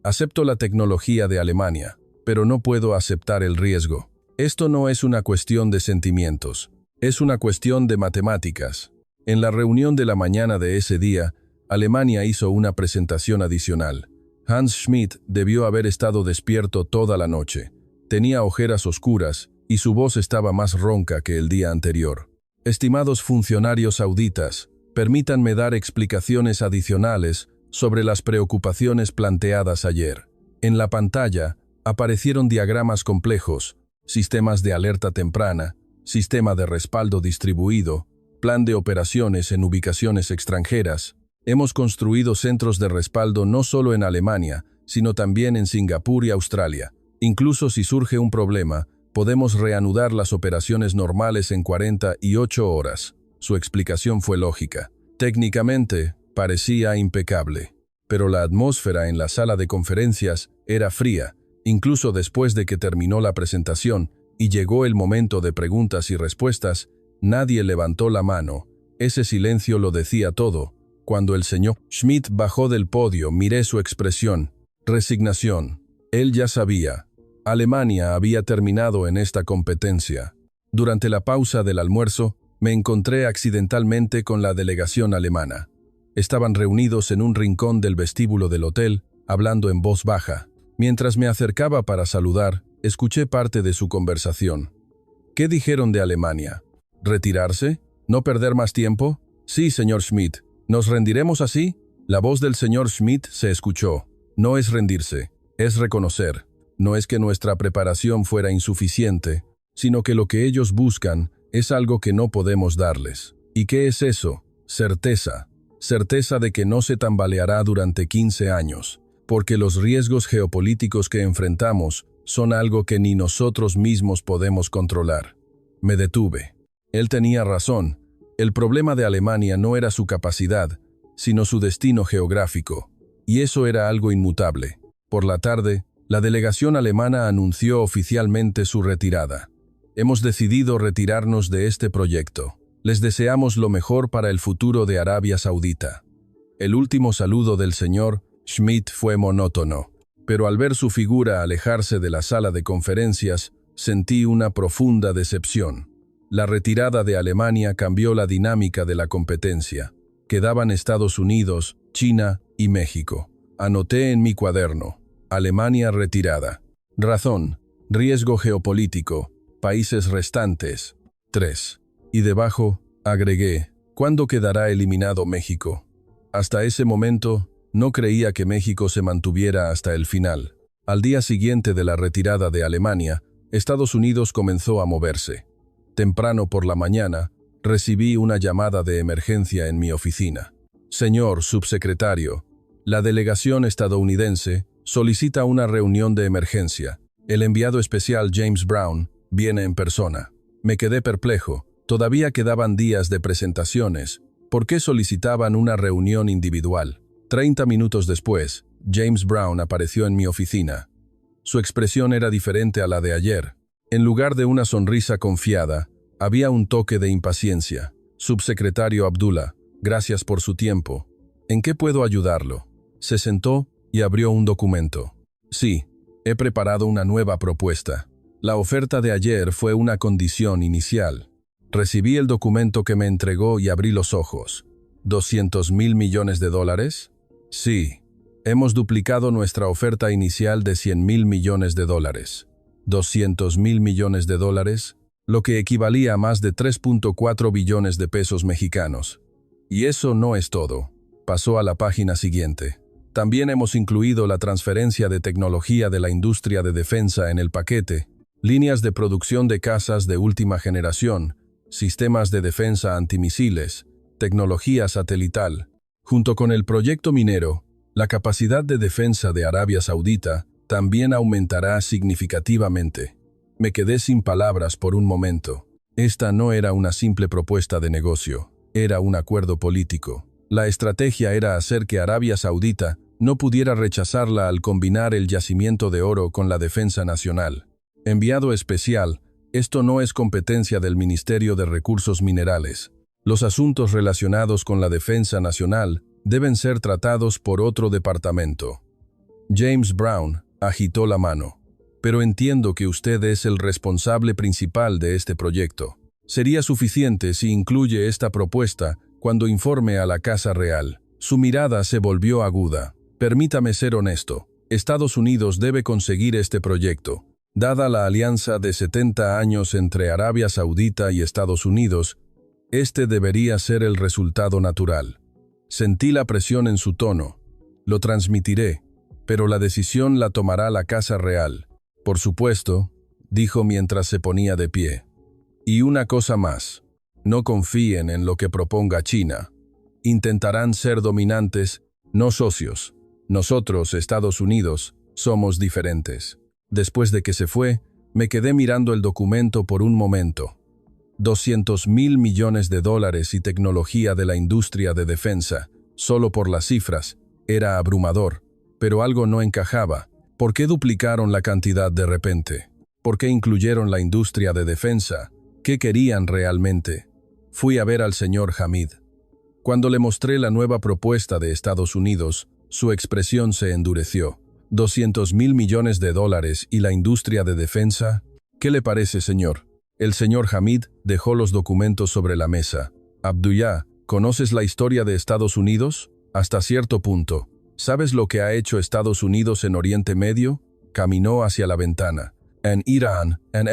Acepto la tecnología de Alemania, pero no puedo aceptar el riesgo. Esto no es una cuestión de sentimientos, es una cuestión de matemáticas. En la reunión de la mañana de ese día, Alemania hizo una presentación adicional. Hans Schmidt debió haber estado despierto toda la noche. Tenía ojeras oscuras y su voz estaba más ronca que el día anterior. Estimados funcionarios sauditas, permítanme dar explicaciones adicionales sobre las preocupaciones planteadas ayer. En la pantalla aparecieron diagramas complejos, sistemas de alerta temprana, sistema de respaldo distribuido, plan de operaciones en ubicaciones extranjeras. Hemos construido centros de respaldo no solo en Alemania, sino también en Singapur y Australia. Incluso si surge un problema, podemos reanudar las operaciones normales en 48 horas. Su explicación fue lógica. Técnicamente, parecía impecable. Pero la atmósfera en la sala de conferencias era fría, incluso después de que terminó la presentación y llegó el momento de preguntas y respuestas, nadie levantó la mano. Ese silencio lo decía todo. Cuando el señor Schmidt bajó del podio, miré su expresión. Resignación. Él ya sabía. Alemania había terminado en esta competencia. Durante la pausa del almuerzo, me encontré accidentalmente con la delegación alemana. Estaban reunidos en un rincón del vestíbulo del hotel, hablando en voz baja. Mientras me acercaba para saludar, escuché parte de su conversación. ¿Qué dijeron de Alemania? ¿Retirarse? ¿No perder más tiempo? Sí, señor Schmidt. ¿Nos rendiremos así? La voz del señor Schmidt se escuchó. No es rendirse, es reconocer. No es que nuestra preparación fuera insuficiente, sino que lo que ellos buscan es algo que no podemos darles. ¿Y qué es eso? Certeza. Certeza de que no se tambaleará durante 15 años, porque los riesgos geopolíticos que enfrentamos son algo que ni nosotros mismos podemos controlar. Me detuve. Él tenía razón. El problema de Alemania no era su capacidad, sino su destino geográfico, y eso era algo inmutable. Por la tarde, la delegación alemana anunció oficialmente su retirada. Hemos decidido retirarnos de este proyecto. Les deseamos lo mejor para el futuro de Arabia Saudita. El último saludo del señor Schmidt fue monótono, pero al ver su figura alejarse de la sala de conferencias, sentí una profunda decepción. La retirada de Alemania cambió la dinámica de la competencia. Quedaban Estados Unidos, China y México. Anoté en mi cuaderno: Alemania retirada. Razón: riesgo geopolítico. Países restantes: 3. Y debajo, agregué: ¿cuándo quedará eliminado México? Hasta ese momento, no creía que México se mantuviera hasta el final. Al día siguiente de la retirada de Alemania, Estados Unidos comenzó a moverse. Temprano por la mañana, recibí una llamada de emergencia en mi oficina. Señor subsecretario, la delegación estadounidense solicita una reunión de emergencia. El enviado especial James Brown viene en persona. Me quedé perplejo. Todavía quedaban días de presentaciones. ¿Por qué solicitaban una reunión individual? 30 minutos después, James Brown apareció en mi oficina. Su expresión era diferente a la de ayer. En lugar de una sonrisa confiada, había un toque de impaciencia. Subsecretario Abdullah, gracias por su tiempo. ¿En qué puedo ayudarlo? Se sentó y abrió un documento. Sí, he preparado una nueva propuesta. La oferta de ayer fue una condición inicial. Recibí el documento que me entregó y abrí los ojos. ¿$200,000 millones? Sí. Hemos duplicado nuestra oferta inicial de $100,000 millones. $200,000 millones, lo que equivalía a más de 3.4 billones de pesos mexicanos. Y eso no es todo. Pasó a la página siguiente. También hemos incluido la transferencia de tecnología de la industria de defensa en el paquete, líneas de producción de cazas de última generación, sistemas de defensa antimisiles, tecnología satelital. Junto con el proyecto minero, la capacidad de defensa de Arabia Saudita también aumentará significativamente. Me quedé sin palabras por un momento. Esta no era una simple propuesta de negocio, era un acuerdo político. La estrategia era hacer que Arabia Saudita no pudiera rechazarla al combinar el yacimiento de oro con la defensa nacional. Enviado especial, esto no es competencia del Ministerio de Recursos Minerales. Los asuntos relacionados con la defensa nacional deben ser tratados por otro departamento. James Brown agitó la mano. Pero entiendo que usted es el responsable principal de este proyecto. Sería suficiente si incluye esta propuesta cuando informe a la Casa Real. Su mirada se volvió aguda. Permítame ser honesto. Estados Unidos debe conseguir este proyecto. Dada la alianza de 70 años entre Arabia Saudita y Estados Unidos, este debería ser el resultado natural. Sentí la presión en su tono. Lo transmitiré, pero la decisión la tomará la Casa Real. Por supuesto, dijo mientras se ponía de pie. Y una cosa más. No confíen en lo que proponga China. Intentarán ser dominantes, no socios. Nosotros, Estados Unidos, somos diferentes. Después de que se fue, me quedé mirando el documento por un momento. $200.000 millones y tecnología de la industria de defensa, solo por las cifras, era abrumador, pero algo no encajaba. ¿Por qué duplicaron la cantidad de repente? ¿Por qué incluyeron la industria de defensa? ¿Qué querían realmente? Fui a ver al señor Hamid. Cuando le mostré la nueva propuesta de Estados Unidos, su expresión se endureció. $200.000 millones y la industria de defensa. ¿Qué le parece, señor? El señor Hamid dejó los documentos sobre la mesa. Abdullah, ¿conoces la historia de Estados Unidos? Hasta cierto punto. ¿Sabes lo que ha hecho Estados Unidos en Oriente Medio? Caminó hacia la ventana. En Irán, en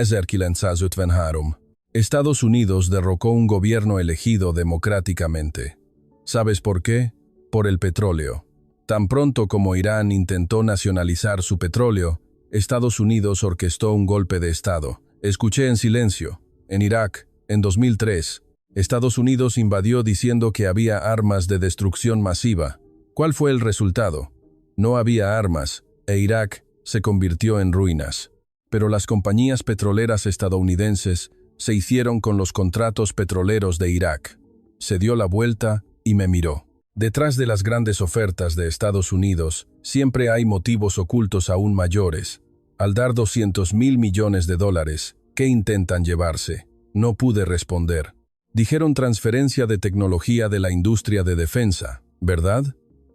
Harum. Estados Unidos derrocó un gobierno elegido democráticamente. ¿Sabes por qué? Por el petróleo. Tan pronto como Irán intentó nacionalizar su petróleo, Estados Unidos orquestó un golpe de Estado. Escuché en silencio. En Irak, en 2003, Estados Unidos invadió diciendo que había armas de destrucción masiva. ¿Cuál fue el resultado? No había armas, e Irak se convirtió en ruinas. Pero las compañías petroleras estadounidenses se hicieron con los contratos petroleros de Irak. Se dio la vuelta y me miró. Detrás de las grandes ofertas de Estados Unidos, siempre hay motivos ocultos aún mayores. Al dar $200.000 millones, ¿qué intentan llevarse? No pude responder. Dijeron transferencia de tecnología de la industria de defensa, ¿verdad?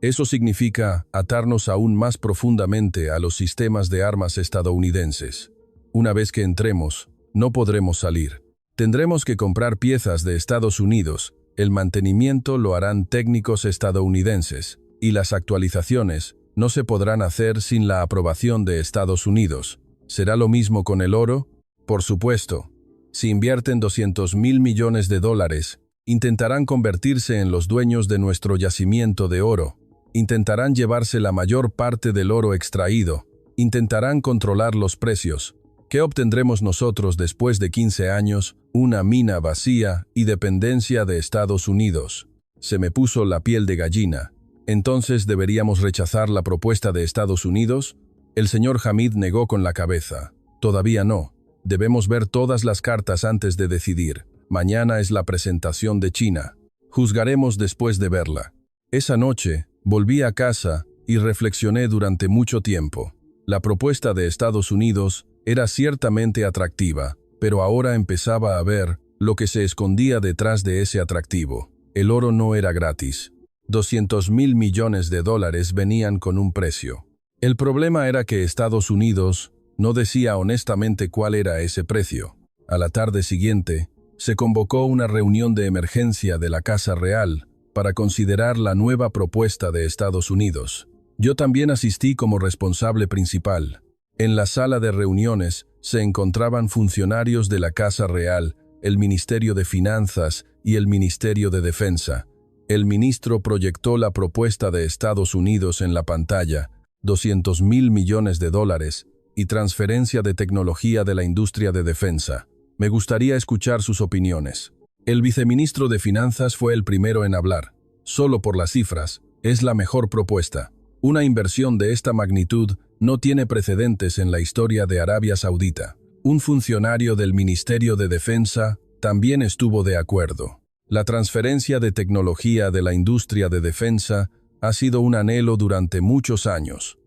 Eso significa atarnos aún más profundamente a los sistemas de armas estadounidenses. Una vez que entremos, no podremos salir. Tendremos que comprar piezas de Estados Unidos. El mantenimiento lo harán técnicos estadounidenses, y las actualizaciones no se podrán hacer sin la aprobación de Estados Unidos. ¿Será lo mismo con el oro? Por supuesto. Si invierten $200.000 millones, intentarán convertirse en los dueños de nuestro yacimiento de oro. Intentarán llevarse la mayor parte del oro extraído. Intentarán controlar los precios. ¿Qué obtendremos nosotros después de 15 años? Una mina vacía y dependencia de Estados Unidos. Se me puso la piel de gallina. ¿Entonces deberíamos rechazar la propuesta de Estados Unidos? El señor Hamid negó con la cabeza. Todavía no. Debemos ver todas las cartas antes de decidir. Mañana es la presentación de China. Juzgaremos después de verla. Esa noche, volví a casa y reflexioné durante mucho tiempo. La propuesta de Estados Unidos era ciertamente atractiva, pero ahora empezaba a ver lo que se escondía detrás de ese atractivo. El oro no era gratis. $200.000 millones venían con un precio. El problema era que Estados Unidos no decía honestamente cuál era ese precio. A la tarde siguiente, se convocó una reunión de emergencia de la Casa Real para considerar la nueva propuesta de Estados Unidos. Yo también asistí como responsable principal. En la sala de reuniones se encontraban funcionarios de la Casa Real, el Ministerio de Finanzas y el Ministerio de Defensa. El ministro proyectó la propuesta de Estados Unidos en la pantalla, $200.000 millones y transferencia de tecnología de la industria de defensa. Me gustaría escuchar sus opiniones. El viceministro de Finanzas fue el primero en hablar. Solo por las cifras, es la mejor propuesta. Una inversión de esta magnitud no tiene precedentes en la historia de Arabia Saudita. Un funcionario del Ministerio de Defensa también estuvo de acuerdo. La transferencia de tecnología de la industria de defensa ha sido un anhelo durante muchos años.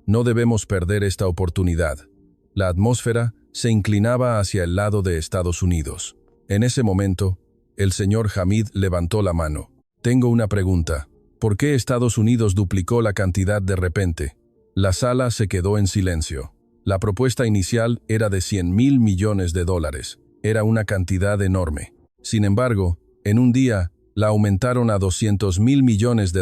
No debemos perder esta oportunidad. La atmósfera se inclinaba hacia el lado de Estados Unidos. En ese momento, el señor Hamid levantó la mano. Tengo una pregunta. ¿Por qué Estados Unidos duplicó la cantidad de repente? La sala se quedó en silencio. La propuesta inicial era de $100.000 millones. Era una cantidad enorme. Sin embargo, en un día, la aumentaron a $200.000 millones.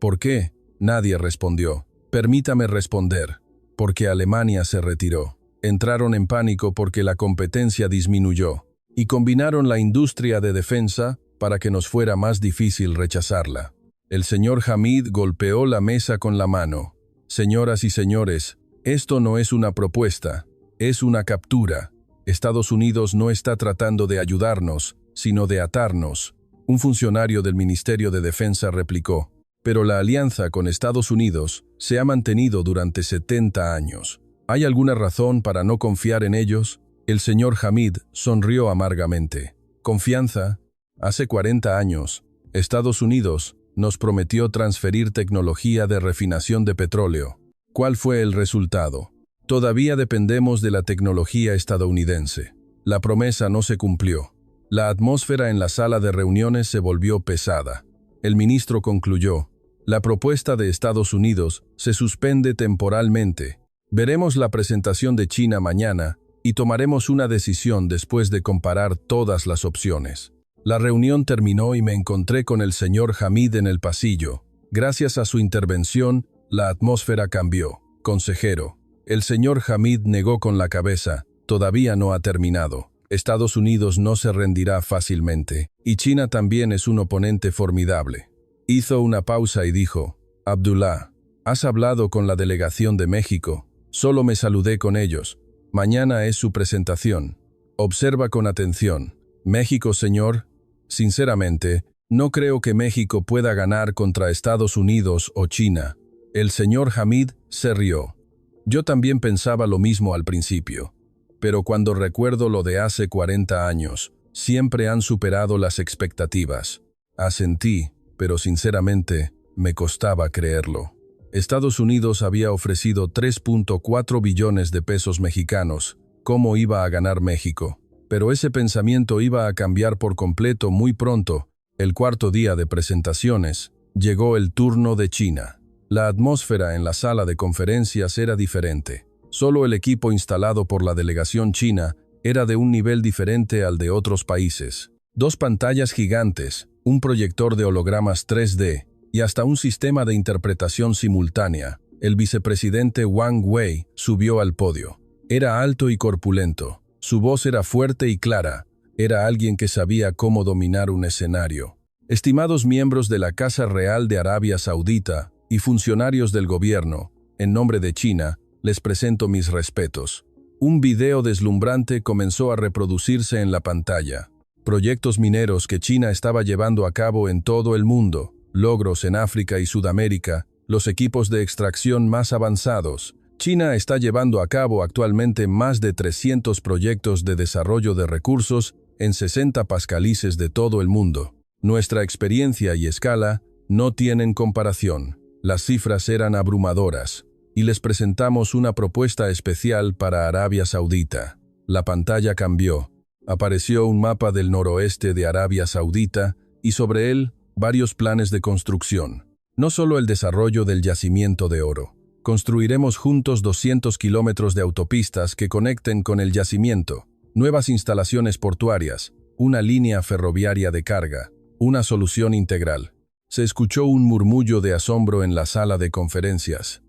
¿Por qué? Nadie respondió. Permítame responder. Porque Alemania se retiró. Entraron en pánico porque la competencia disminuyó. Y combinaron la industria de defensa para que nos fuera más difícil rechazarla. El señor Hamid golpeó la mesa con la mano. Señoras y señores, esto no es una propuesta, es una captura. Estados Unidos no está tratando de ayudarnos, sino de atarnos. Un funcionario del Ministerio de Defensa replicó. Pero la alianza con Estados Unidos se ha mantenido durante 70 años. ¿Hay alguna razón para no confiar en ellos? El señor Hamid sonrió amargamente. ¿Confianza? Hace 40 años, Estados Unidos nos prometió transferir tecnología de refinación de petróleo. ¿Cuál fue el resultado? Todavía dependemos de la tecnología estadounidense. La promesa no se cumplió. La atmósfera en la sala de reuniones se volvió pesada. El ministro concluyó. La propuesta de Estados Unidos se suspende temporalmente. Veremos la presentación de China mañana y tomaremos una decisión después de comparar todas las opciones. La reunión terminó y me encontré con el señor Hamid en el pasillo. Gracias a su intervención, la atmósfera cambió. Consejero. El señor Hamid negó con la cabeza. Todavía no ha terminado. Estados Unidos no se rendirá fácilmente, y China también es un oponente formidable. Hizo una pausa y dijo, Abdullah, ¿has hablado con la delegación de México? Solo me saludé con ellos. Mañana es su presentación. Observa con atención. México, señor. Sinceramente, no creo que México pueda ganar contra Estados Unidos o China. El señor Hamid se rió. Yo también pensaba lo mismo al principio. Pero cuando recuerdo lo de hace 40 años, siempre han superado las expectativas. Asentí, pero sinceramente, me costaba creerlo. Estados Unidos había ofrecido 3.4 billones de pesos mexicanos. ¿Cómo iba a ganar México? Pero ese pensamiento iba a cambiar por completo muy pronto. El cuarto día de presentaciones, llegó el turno de China. La atmósfera en la sala de conferencias era diferente. Solo el equipo instalado por la delegación china era de un nivel diferente al de otros países. 2 pantallas gigantes, un proyector de hologramas 3D y hasta un sistema de interpretación simultánea. El vicepresidente Wang Wei subió al podio. Era alto y corpulento. Su voz era fuerte y clara. Era alguien que sabía cómo dominar un escenario. Estimados miembros de la Casa Real de Arabia Saudita y funcionarios del gobierno, en nombre de China, les presento mis respetos. Un video deslumbrante comenzó a reproducirse en la pantalla. Proyectos mineros que China estaba llevando a cabo en todo el mundo, logros en África y Sudamérica, los equipos de extracción más avanzados. China está llevando a cabo actualmente más de 300 proyectos de desarrollo de recursos en 60 países de todo el mundo. Nuestra experiencia y escala no tienen comparación. Las cifras eran abrumadoras. Y les presentamos una propuesta especial para Arabia Saudita. La pantalla cambió. Apareció un mapa del noroeste de Arabia Saudita y sobre él varios planes de construcción. No solo el desarrollo del yacimiento de oro. Construiremos juntos 200 kilómetros de autopistas que conecten con el yacimiento, nuevas instalaciones portuarias, una línea ferroviaria de carga, una solución integral. Se escuchó un murmullo de asombro en la sala de conferencias.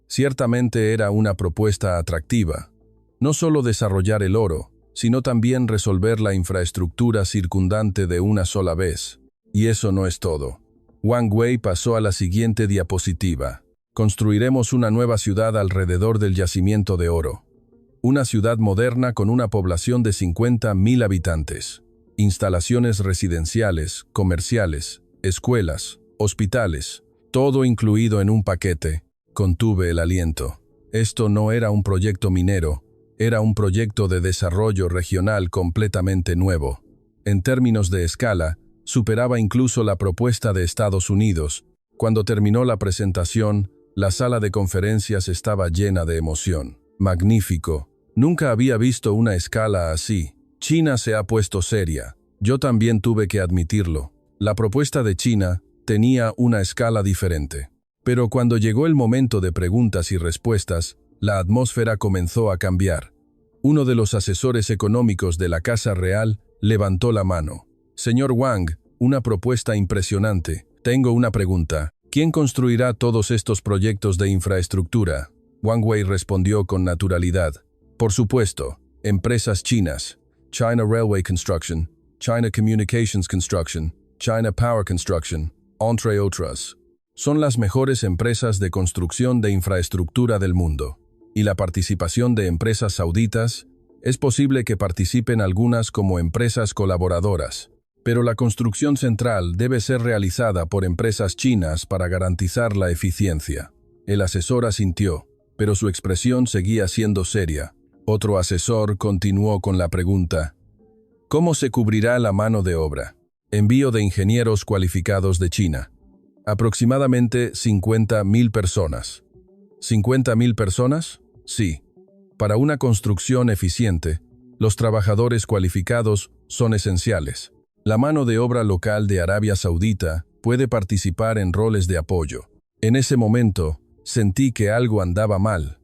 Ciertamente era una propuesta atractiva. No solo desarrollar el oro, sino también resolver la infraestructura circundante de una sola vez. Y eso no es todo. Wang Wei pasó a la siguiente diapositiva. Construiremos una nueva ciudad alrededor del yacimiento de oro. Una ciudad moderna con una población de 50.000 habitantes. Instalaciones residenciales, comerciales, escuelas, hospitales, todo incluido en un paquete. Contuve el aliento. Esto no era un proyecto minero, era un proyecto de desarrollo regional completamente nuevo. En términos de escala, superaba incluso la propuesta de Estados Unidos. Cuando terminó la presentación, la sala de conferencias estaba llena de emoción. Magnífico. Nunca había visto una escala así. China se ha puesto seria. Yo también tuve que admitirlo. La propuesta de China tenía una escala diferente. Pero cuando llegó el momento de preguntas y respuestas, la atmósfera comenzó a cambiar. Uno de los asesores económicos de la Casa Real levantó la mano. Señor Wang, una propuesta impresionante. Tengo una pregunta. ¿Quién construirá todos estos proyectos de infraestructura? Wang Wei respondió con naturalidad. Por supuesto, empresas chinas. China Railway Construction, China Communications Construction, China Power Construction, entre otras. Son las mejores empresas de construcción de infraestructura del mundo. Y la participación de empresas sauditas, es posible que participen algunas como empresas colaboradoras, pero la construcción central debe ser realizada por empresas chinas para garantizar la eficiencia. El asesor asintió, pero su expresión seguía siendo seria. Otro asesor continuó con la pregunta: ¿cómo se cubrirá la mano de obra? Envío de ingenieros cualificados de China. Aproximadamente 50.000 personas. ¿50.000 personas? Sí. Para una construcción eficiente, los trabajadores cualificados son esenciales. La mano de obra local de Arabia Saudita puede participar en roles de apoyo. En ese momento, sentí que algo andaba mal.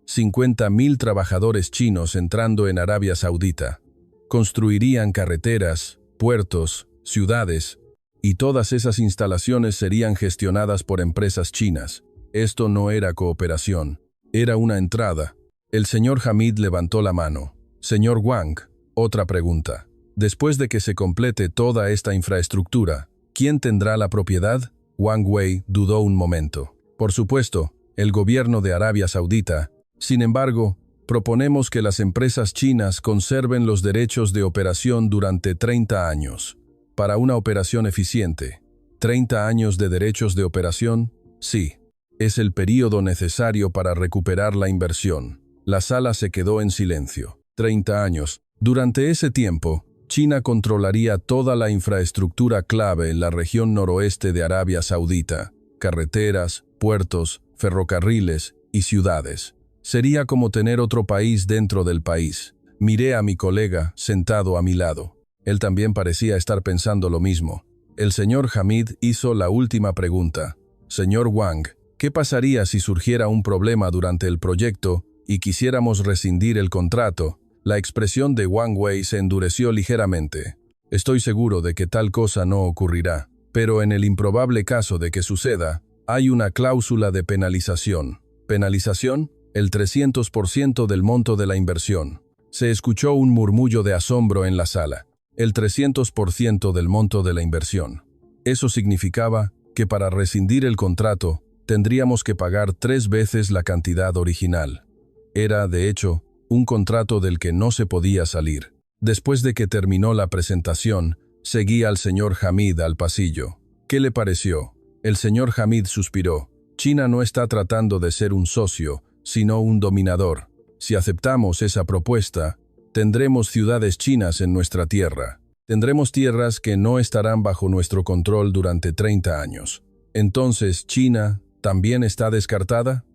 50.000 trabajadores chinos entrando en Arabia Saudita. Construirían carreteras, puertos, ciudades, y todas esas instalaciones serían gestionadas por empresas chinas. Esto no era cooperación, era una entrada. El señor Hamid levantó la mano. Señor Wang, otra pregunta. Después de que se complete toda esta infraestructura, ¿quién tendrá la propiedad? Wang Wei dudó un momento. Por supuesto, el gobierno de Arabia Saudita. Sin embargo, proponemos que las empresas chinas conserven los derechos de operación durante 30 años. Para una operación eficiente, 30 años de derechos de operación, sí. Es el período necesario para recuperar la inversión. La sala se quedó en silencio. 30 años. Durante ese tiempo, China controlaría toda la infraestructura clave en la región noroeste de Arabia Saudita. Carreteras, puertos, ferrocarriles y ciudades. Sería como tener otro país dentro del país. Miré a mi colega, sentado a mi lado. Él también parecía estar pensando lo mismo. El señor Hamid hizo la última pregunta. Señor Wang, ¿qué pasaría si surgiera un problema durante el proyecto y quisiéramos rescindir el contrato? La expresión de Wang Wei se endureció ligeramente. Estoy seguro de que tal cosa no ocurrirá, pero en el improbable caso de que suceda, hay una cláusula de penalización. ¿Penalización? El 300% del monto de la inversión. Se escuchó un murmullo de asombro en la sala. El 300% del monto de la inversión. Eso significaba que para rescindir el contrato, tendríamos que pagar 3 veces la cantidad original. Era, de hecho, un contrato del que no se podía salir. Después de que terminó la presentación, seguí al señor Hamid al pasillo. ¿Qué le pareció? El señor Hamid suspiró. China no está tratando de ser un socio, sino un dominador. Si aceptamos esa propuesta, tendremos ciudades chinas en nuestra tierra. Tendremos tierras que no estarán bajo nuestro control durante 30 años. Entonces, ¿China también está descartada?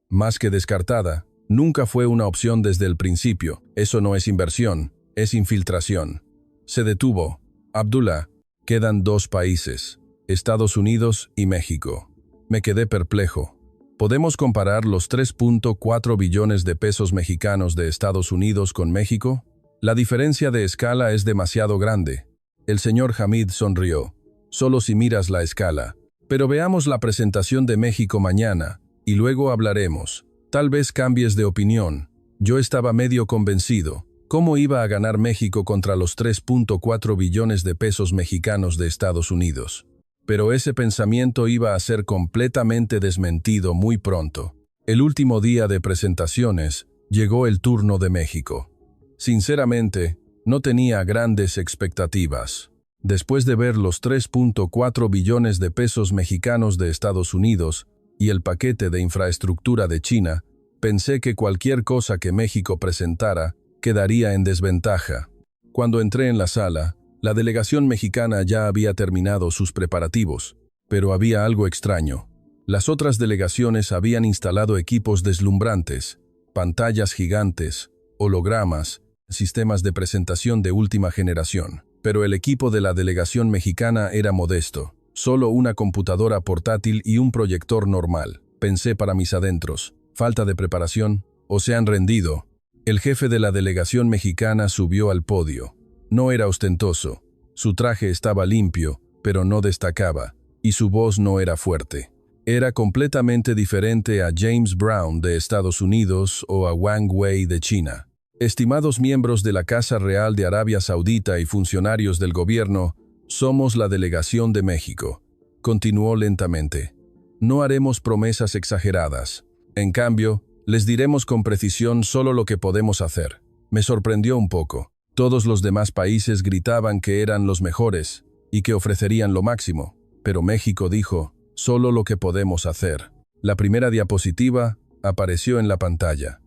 Más que descartada, nunca fue una opción desde el principio. Eso no es inversión, es infiltración. Se detuvo. Abdullah, quedan 2 países, Estados Unidos y México. Me quedé perplejo. ¿Podemos comparar los 3.4 billones de pesos mexicanos de Estados Unidos con México? La diferencia de escala es demasiado grande. El señor Hamid sonrió. Solo si miras la escala. Pero veamos la presentación de México mañana, y luego hablaremos. Tal vez cambies de opinión. Yo estaba medio convencido. ¿Cómo iba a ganar México contra los 3.4 billones de pesos mexicanos de Estados Unidos? Pero ese pensamiento iba a ser completamente desmentido muy pronto. El último día de presentaciones, llegó el turno de México. Sinceramente, no tenía grandes expectativas. Después de ver los 3.4 billones de pesos mexicanos de Estados Unidos y el paquete de infraestructura de China, pensé que cualquier cosa que México presentara quedaría en desventaja. Cuando entré en la sala, la delegación mexicana ya había terminado sus preparativos, pero había algo extraño. Las otras delegaciones habían instalado equipos deslumbrantes, pantallas gigantes, hologramas, sistemas de presentación de última generación. Pero el equipo de la delegación mexicana era modesto. Solo una computadora portátil y un proyector normal. Pensé para mis adentros. Falta de preparación, o se han rendido. El jefe de la delegación mexicana subió al podio. No era ostentoso. Su traje estaba limpio, pero no destacaba, y su voz no era fuerte. Era completamente diferente a James Brown de Estados Unidos o a Wang Wei de China. Estimados miembros de la Casa Real de Arabia Saudita y funcionarios del gobierno, somos la delegación de México. Continuó lentamente. No haremos promesas exageradas. En cambio, les diremos con precisión solo lo que podemos hacer. Me sorprendió un poco. Todos los demás países gritaban que eran los mejores y que ofrecerían lo máximo. Pero México dijo, solo lo que podemos hacer. La primera diapositiva apareció en la pantalla.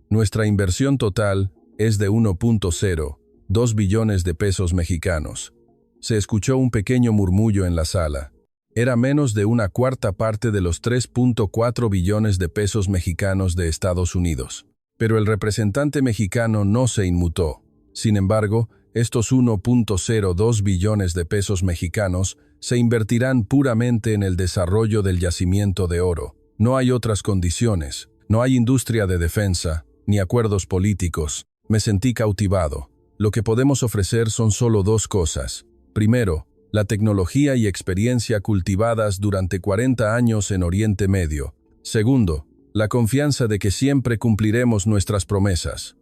Nuestra inversión total es de 1.02 billones de pesos mexicanos. Se escuchó un pequeño murmullo en la sala. Era menos de una cuarta parte de los 3.4 billones de pesos mexicanos de Estados Unidos. Pero el representante mexicano no se inmutó. Sin embargo, estos 1.02 billones de pesos mexicanos se invertirán puramente en el desarrollo del yacimiento de oro. No hay otras condiciones, no hay industria de defensa, ni acuerdos políticos. Me sentí cautivado. Lo que podemos ofrecer son solo dos cosas. Primero, la tecnología y experiencia cultivadas durante 40 años en Oriente Medio. Segundo, la confianza de que siempre cumpliremos nuestras promesas.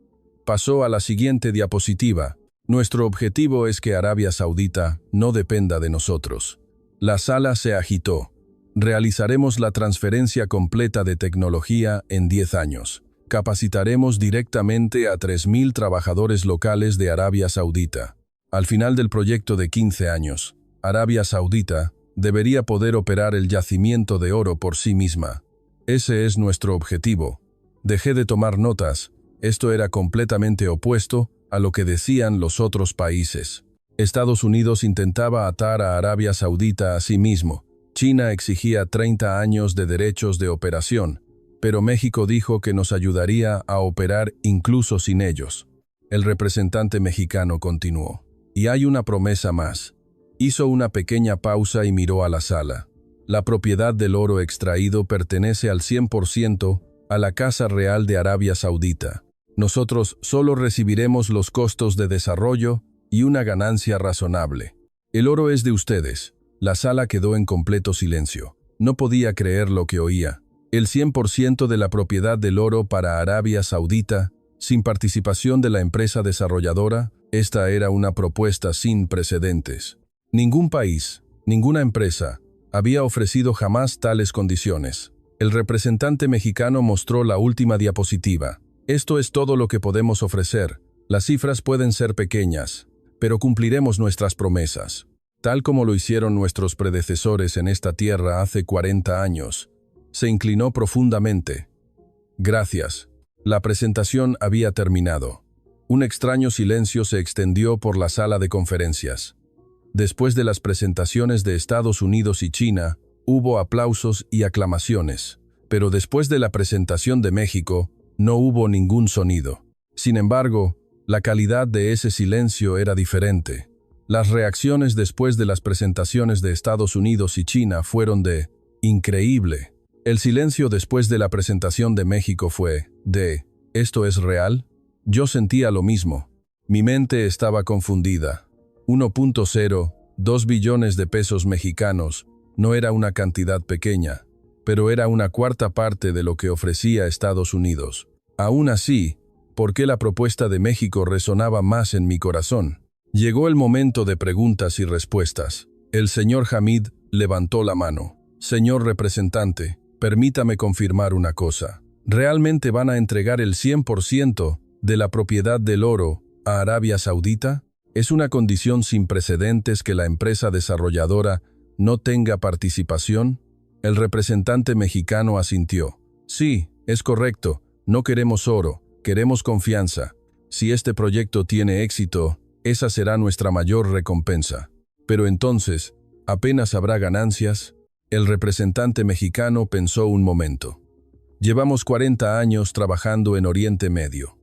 Pasó a la siguiente diapositiva. Nuestro objetivo es que Arabia Saudita no dependa de nosotros. La sala se agitó. Realizaremos la transferencia completa de tecnología en 10 años. Capacitaremos directamente a 3.000 trabajadores locales de Arabia Saudita. Al final del proyecto de 15 años, Arabia Saudita debería poder operar el yacimiento de oro por sí misma. Ese es nuestro objetivo. Dejé de tomar notas. Esto era completamente opuesto a lo que decían los otros países. Estados Unidos intentaba atar a Arabia Saudita a sí mismo. China exigía 30 años de derechos de operación, pero México dijo que nos ayudaría a operar incluso sin ellos. El representante mexicano continuó. Y hay una promesa más. Hizo una pequeña pausa y miró a la sala. La propiedad del oro extraído pertenece al 100% a la Casa Real de Arabia Saudita. Nosotros solo recibiremos los costos de desarrollo y una ganancia razonable. El oro es de ustedes. La sala quedó en completo silencio. No podía creer lo que oía. El 100% de la propiedad del oro para Arabia Saudita, sin participación de la empresa desarrolladora, esta era una propuesta sin precedentes. Ningún país, ninguna empresa, había ofrecido jamás tales condiciones. El representante mexicano mostró la última diapositiva. Esto es todo lo que podemos ofrecer. Las cifras pueden ser pequeñas, pero cumpliremos nuestras promesas. Tal como lo hicieron nuestros predecesores en esta tierra hace 40 años. Se inclinó profundamente. Gracias. La presentación había terminado. Un extraño silencio se extendió por la sala de conferencias. Después de las presentaciones de Estados Unidos y China, hubo aplausos y aclamaciones. Pero después de la presentación de México, no hubo ningún sonido. Sin embargo, la calidad de ese silencio era diferente. Las reacciones después de las presentaciones de Estados Unidos y China fueron de increíble. El silencio después de la presentación de México fue de ¿esto es real? Yo sentía lo mismo. Mi mente estaba confundida. 1.02 billones de pesos mexicanos no era una cantidad pequeña, pero era una cuarta parte de lo que ofrecía Estados Unidos. Aún así, ¿Por qué la propuesta de México resonaba más en mi corazón? Llegó el momento de preguntas y respuestas. El señor Hamid levantó la mano. Señor representante, permítame confirmar una cosa. ¿Realmente van a entregar el 100% de la propiedad del oro a Arabia Saudita? Es una condición sin precedentes que la empresa desarrolladora no tenga participación. El representante mexicano asintió. Sí, es correcto. No queremos oro, queremos confianza. Si este proyecto tiene éxito, esa será nuestra mayor recompensa. Pero entonces, ¿apenas habrá ganancias? El representante mexicano pensó un momento. Llevamos 40 años trabajando en Oriente Medio.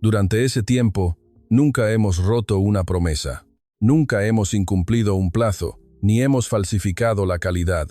Durante ese tiempo, nunca hemos roto una promesa. Nunca hemos incumplido un plazo, ni hemos falsificado la calidad.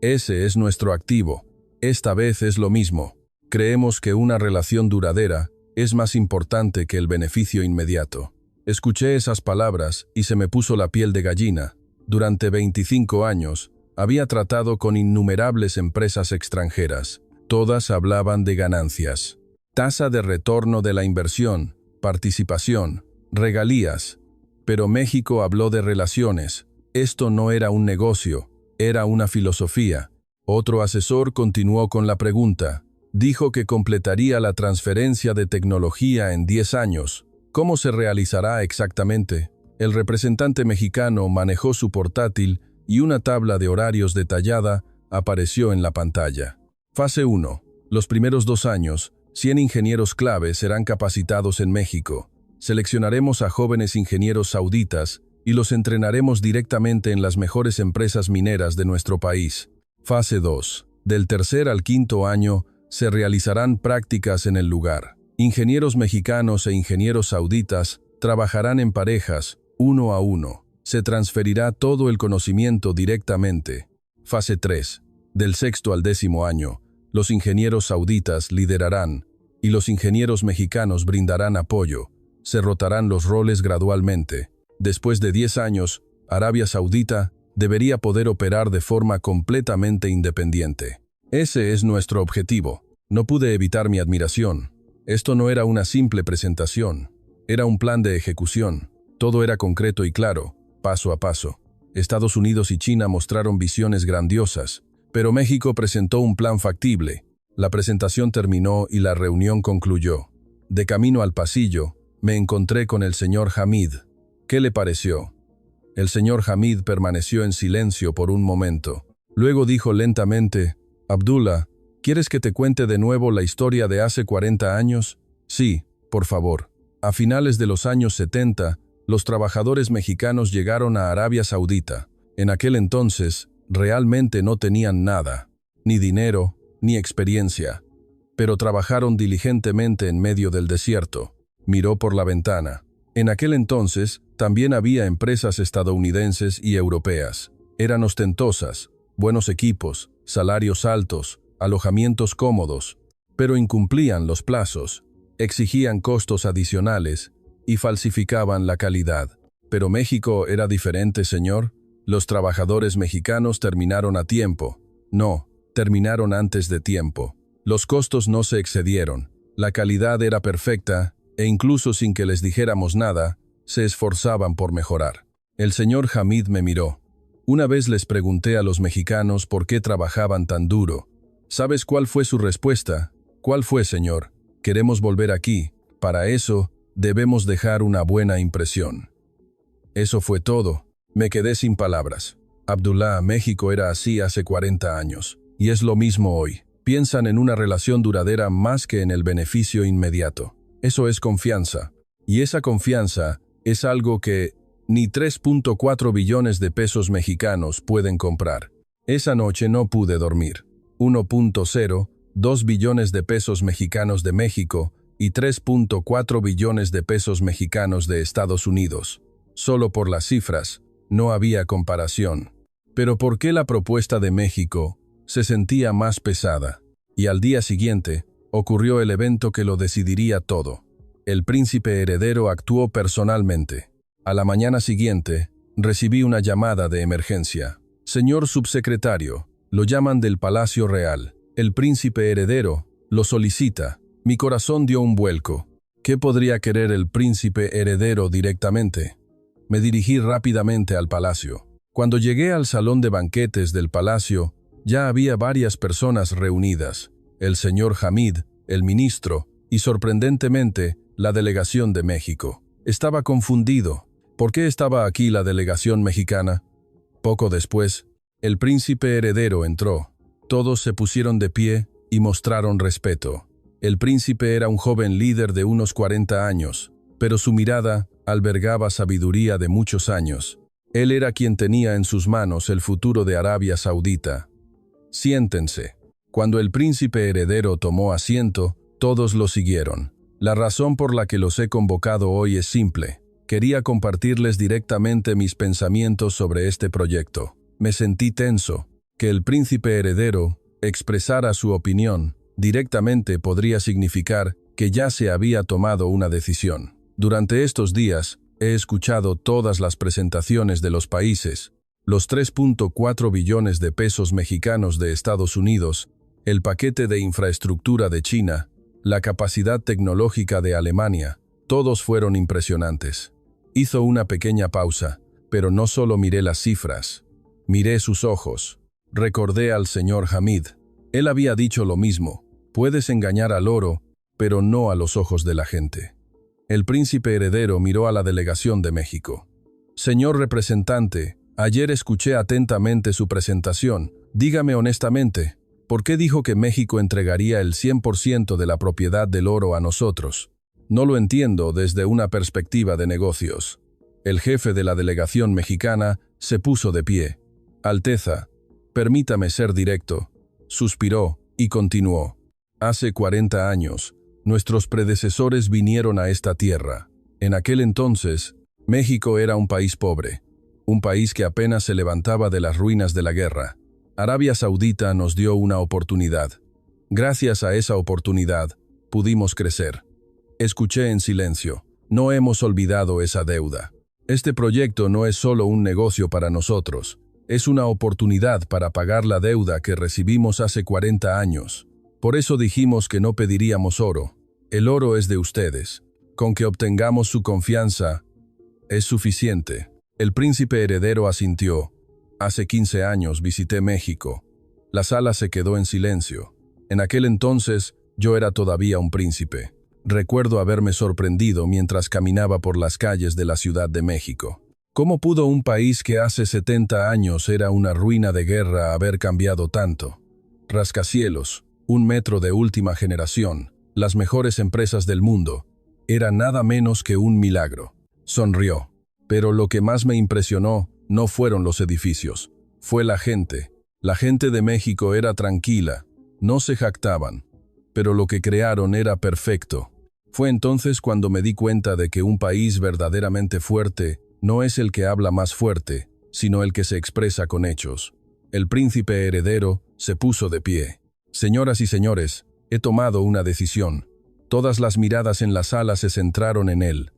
Ese es nuestro activo. Esta vez es lo mismo. Creemos que una relación duradera es más importante que el beneficio inmediato. Escuché esas palabras y se me puso la piel de gallina. Durante 25 años, había tratado con innumerables empresas extranjeras. Todas hablaban de ganancias. Tasa de retorno de la inversión, participación, regalías. Pero México habló de relaciones. Esto no era un negocio, era una filosofía. Otro asesor continuó con la pregunta. Dijo que completaría la transferencia de tecnología en 10 años. ¿Cómo se realizará exactamente? El representante mexicano manejó su portátil y una tabla de horarios detallada apareció en la pantalla. Fase 1. Los primeros 2 años, 100 ingenieros clave serán capacitados en México. Seleccionaremos a jóvenes ingenieros sauditas y los entrenaremos directamente en las mejores empresas mineras de nuestro país. Fase 2. Del tercer al quinto año, se realizarán prácticas en el lugar. Ingenieros mexicanos e ingenieros sauditas trabajarán en parejas, uno a uno. Se transferirá todo el conocimiento directamente. Fase 3. Del sexto al 10º año, los ingenieros sauditas liderarán y los ingenieros mexicanos brindarán apoyo. Se rotarán los roles gradualmente. Después de 10 años, Arabia Saudita debería poder operar de forma completamente independiente. Ese es nuestro objetivo. No pude evitar mi admiración. Esto no era una simple presentación. Era un plan de ejecución. Todo era concreto y claro, paso a paso. Estados Unidos y China mostraron visiones grandiosas, pero México presentó un plan factible. La presentación terminó y la reunión concluyó. De camino al pasillo, me encontré con el señor Hamid. ¿Qué le pareció? El señor Hamid permaneció en silencio por un momento. Luego dijo lentamente, Abdullah, ¿quieres que te cuente de nuevo la historia de hace 40 años? Sí, por favor. A finales de los años 70, los trabajadores mexicanos llegaron a Arabia Saudita. En aquel entonces, realmente no tenían nada, ni dinero, ni experiencia. Pero trabajaron diligentemente en medio del desierto. Miró por la ventana. En aquel entonces, también había empresas estadounidenses y europeas. Eran ostentosas, buenos equipos, salarios altos, alojamientos cómodos, pero incumplían los plazos, exigían costos adicionales y falsificaban la calidad. Pero México era diferente, señor. Los trabajadores mexicanos terminaron a tiempo. No, terminaron antes de tiempo. Los costos no se excedieron. La calidad era perfecta e incluso sin que les dijéramos nada, se esforzaban por mejorar. El señor Hamid me miró. Una vez les pregunté a los mexicanos por qué trabajaban tan duro. ¿Sabes cuál fue su respuesta? ¿Cuál fue, señor? Queremos volver aquí. Para eso, debemos dejar una buena impresión. Eso fue todo. Me quedé sin palabras. Abdullah, México era así hace 40 años. Y es lo mismo hoy. Piensan en una relación duradera más que en el beneficio inmediato. Eso es confianza. Y esa confianza es algo que ni 3.4 billones de pesos mexicanos pueden comprar. Esa noche no pude dormir. 1.02 billones de pesos mexicanos de México y 3.4 billones de pesos mexicanos de Estados Unidos. Solo por las cifras, no había comparación. Pero ¿por qué la propuesta de México se sentía más pesada? Y al día siguiente, ocurrió el evento que lo decidiría todo. El príncipe heredero actuó personalmente. A la mañana siguiente, recibí una llamada de emergencia. Señor subsecretario, lo llaman del Palacio Real. El príncipe heredero lo solicita. Mi corazón dio un vuelco. ¿Qué podría querer el príncipe heredero directamente? Me dirigí rápidamente al palacio. Cuando llegué al salón de banquetes del palacio, ya había varias personas reunidas. El señor Hamid, el ministro, y sorprendentemente, la delegación de México. Estaba confundido. ¿Por qué estaba aquí la delegación mexicana? Poco después, el príncipe heredero entró. Todos se pusieron de pie y mostraron respeto. El príncipe era un joven líder de unos 40 años, pero su mirada albergaba sabiduría de muchos años. Él era quien tenía en sus manos el futuro de Arabia Saudita. Siéntense. Cuando el príncipe heredero tomó asiento, todos lo siguieron. La razón por la que los he convocado hoy es simple. Quería compartirles directamente mis pensamientos sobre este proyecto. Me sentí tenso. Que el príncipe heredero expresara su opinión directamente podría significar que ya se había tomado una decisión. Durante estos días, he escuchado todas las presentaciones de los países, los 3.4 billones de pesos mexicanos de Estados Unidos, el paquete de infraestructura de China, la capacidad tecnológica de Alemania, todos fueron impresionantes. Hizo una pequeña pausa, pero no solo miré las cifras, miré sus ojos. Recordé al señor Hamid. Él había dicho lo mismo. Puedes engañar al oro, pero no a los ojos de la gente. El príncipe heredero miró a la delegación de México. Señor representante, ayer escuché atentamente su presentación. Dígame honestamente, ¿por qué dijo que México entregaría el 100% de la propiedad del oro a nosotros? No lo entiendo desde una perspectiva de negocios. El jefe de la delegación mexicana se puso de pie. Alteza, permítame ser directo. Suspiró y continuó. Hace 40 años, nuestros predecesores vinieron a esta tierra. En aquel entonces, México era un país pobre, un país que apenas se levantaba de las ruinas de la guerra. Arabia Saudita nos dio una oportunidad. Gracias a esa oportunidad, pudimos crecer. Escuché en silencio. No hemos olvidado esa deuda. Este proyecto no es solo un negocio para nosotros, es una oportunidad para pagar la deuda que recibimos hace 40 años. Por eso dijimos que no pediríamos oro. El oro es de ustedes. Con que obtengamos su confianza, es suficiente. El príncipe heredero asintió. Hace 15 años visité México. La sala se quedó en silencio. En aquel entonces, yo era todavía un príncipe. Recuerdo haberme sorprendido mientras caminaba por las calles de la Ciudad de México. ¿Cómo pudo un país que hace 70 años era una ruina de guerra haber cambiado tanto? Rascacielos, un metro de última generación, las mejores empresas del mundo, era nada menos que un milagro. Sonrió. Pero lo que más me impresionó no fueron los edificios, fue la gente. La gente de México era tranquila, no se jactaban, pero lo que crearon era perfecto. Fue entonces cuando me di cuenta de que un país verdaderamente fuerte no es el que habla más fuerte, sino el que se expresa con hechos. El príncipe heredero se puso de pie. Señoras y señores, he tomado una decisión. Todas las miradas en la sala se centraron en él.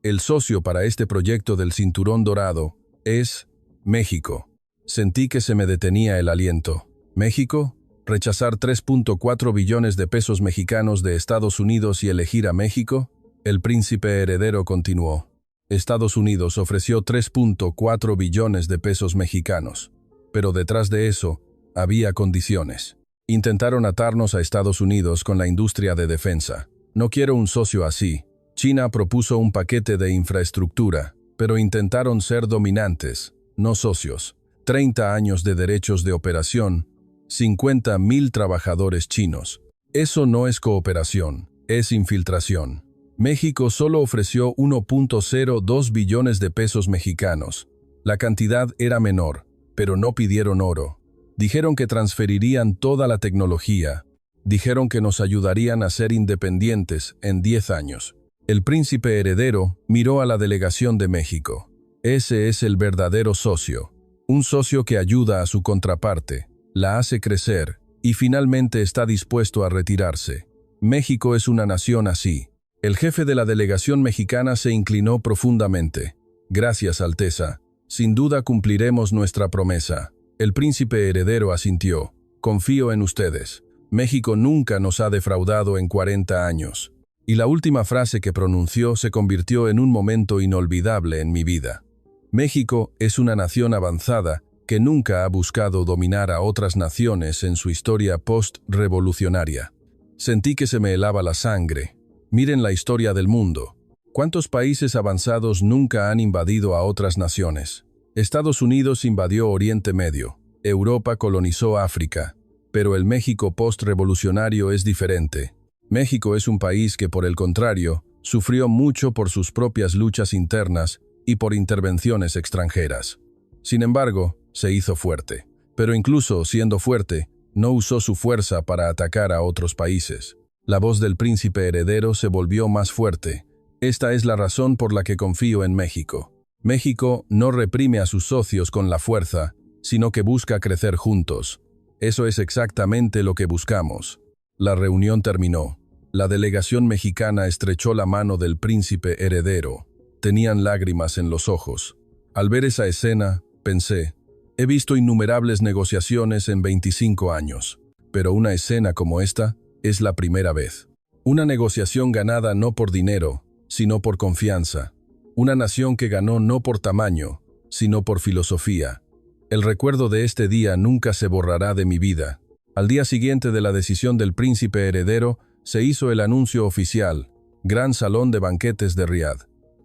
El socio para este proyecto del Cinturón Dorado es México. Sentí que se me detenía el aliento. ¿México? ¿Rechazar 3.4 billones de pesos mexicanos de Estados Unidos y elegir a México? El príncipe heredero continuó. Estados Unidos ofreció 3.4 billones de pesos mexicanos, pero detrás de eso había condiciones. Intentaron atarnos a Estados Unidos con la industria de defensa. No quiero un socio así. China propuso un paquete de infraestructura, pero intentaron ser dominantes, no socios. 30 años de derechos de operación, 50.000 trabajadores chinos. Eso no es cooperación, es infiltración. México solo ofreció 1.02 billones de pesos mexicanos. La cantidad era menor, pero no pidieron oro. Dijeron que transferirían toda la tecnología. Dijeron que nos ayudarían a ser independientes en 10 años. El príncipe heredero miró a la delegación de México. Ese es el verdadero socio. Un socio que ayuda a su contraparte, la hace crecer y finalmente está dispuesto a retirarse. México es una nación así. El jefe de la delegación mexicana se inclinó profundamente. Gracias, Alteza. Sin duda cumpliremos nuestra promesa. El príncipe heredero asintió. Confío en ustedes. México nunca nos ha defraudado en 40 años. Y la última frase que pronunció se convirtió en un momento inolvidable en mi vida. México es una nación avanzada que nunca ha buscado dominar a otras naciones en su historia post-revolucionaria. Sentí que se me helaba la sangre. Miren la historia del mundo. ¿Cuántos países avanzados nunca han invadido a otras naciones? Estados Unidos invadió Oriente Medio. Europa colonizó África. Pero el México post-revolucionario es diferente. México es un país que, por el contrario, sufrió mucho por sus propias luchas internas y por intervenciones extranjeras. Sin embargo, se hizo fuerte. Pero incluso siendo fuerte, no usó su fuerza para atacar a otros países. La voz del príncipe heredero se volvió más fuerte. Esta es la razón por la que confío en México. México no reprime a sus socios con la fuerza, sino que busca crecer juntos. Eso es exactamente lo que buscamos. La reunión terminó. La delegación mexicana estrechó la mano del príncipe heredero. Tenían lágrimas en los ojos. Al ver esa escena, pensé, he visto innumerables negociaciones en 25 años, pero una escena como esta es la primera vez. Una negociación ganada no por dinero, sino por confianza. Una nación que ganó no por tamaño, sino por filosofía. El recuerdo de este día nunca se borrará de mi vida. Al día siguiente de la decisión del príncipe heredero, se hizo el anuncio oficial, Gran Salón de Banquetes de Riad.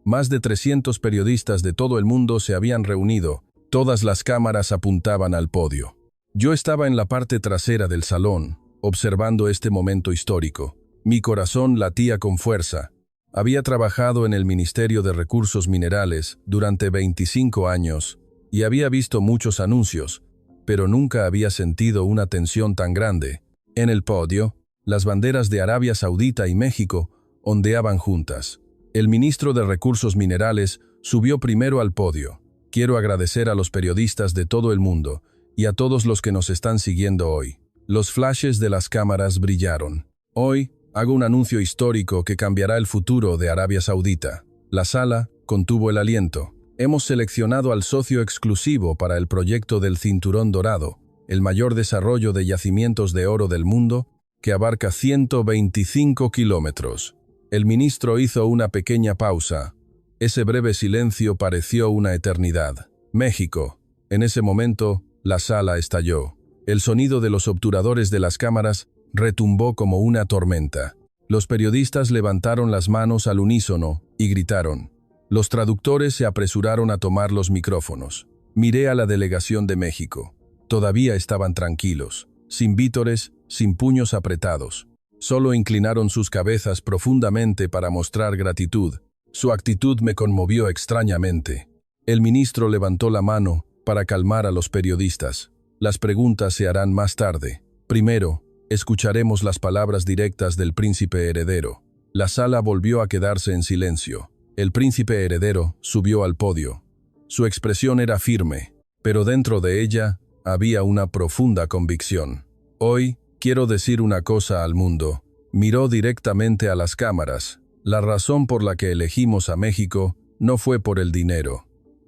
Más de 300 periodistas de todo el mundo se habían reunido. Todas las cámaras apuntaban al podio. Yo estaba en la parte trasera del salón, observando este momento histórico. Mi corazón latía con fuerza. Había trabajado en el Ministerio de Recursos Minerales durante 25 años y había visto muchos anuncios, pero nunca había sentido una tensión tan grande. En el podio, las banderas de Arabia Saudita y México ondeaban juntas. El ministro de Recursos Minerales subió primero al podio. Quiero agradecer a los periodistas de todo el mundo y a todos los que nos están siguiendo hoy. Los flashes de las cámaras brillaron. Hoy hago un anuncio histórico que cambiará el futuro de Arabia Saudita. La sala contuvo el aliento. Hemos seleccionado al socio exclusivo para el proyecto del Cinturón Dorado, el mayor desarrollo de yacimientos de oro del mundo, que abarca 125 kilómetros. El ministro hizo una pequeña pausa. Ese breve silencio pareció una eternidad. México. En ese momento, la sala estalló. El sonido de los obturadores de las cámaras retumbó como una tormenta. Los periodistas levantaron las manos al unísono y gritaron. Los traductores se apresuraron a tomar los micrófonos. Miré a la delegación de México. Todavía estaban tranquilos, sin vítores, sin puños apretados. Solo inclinaron sus cabezas profundamente para mostrar gratitud. Su actitud me conmovió extrañamente. El ministro levantó la mano para calmar a los periodistas. Las preguntas se harán más tarde. Primero, escucharemos las palabras directas del príncipe heredero. La sala volvió a quedarse en silencio. El príncipe heredero subió al podio. Su expresión era firme, pero dentro de ella había una profunda convicción. Hoy quiero decir una cosa al mundo. Miró directamente a las cámaras. La razón por la que elegimos a México no fue por el dinero.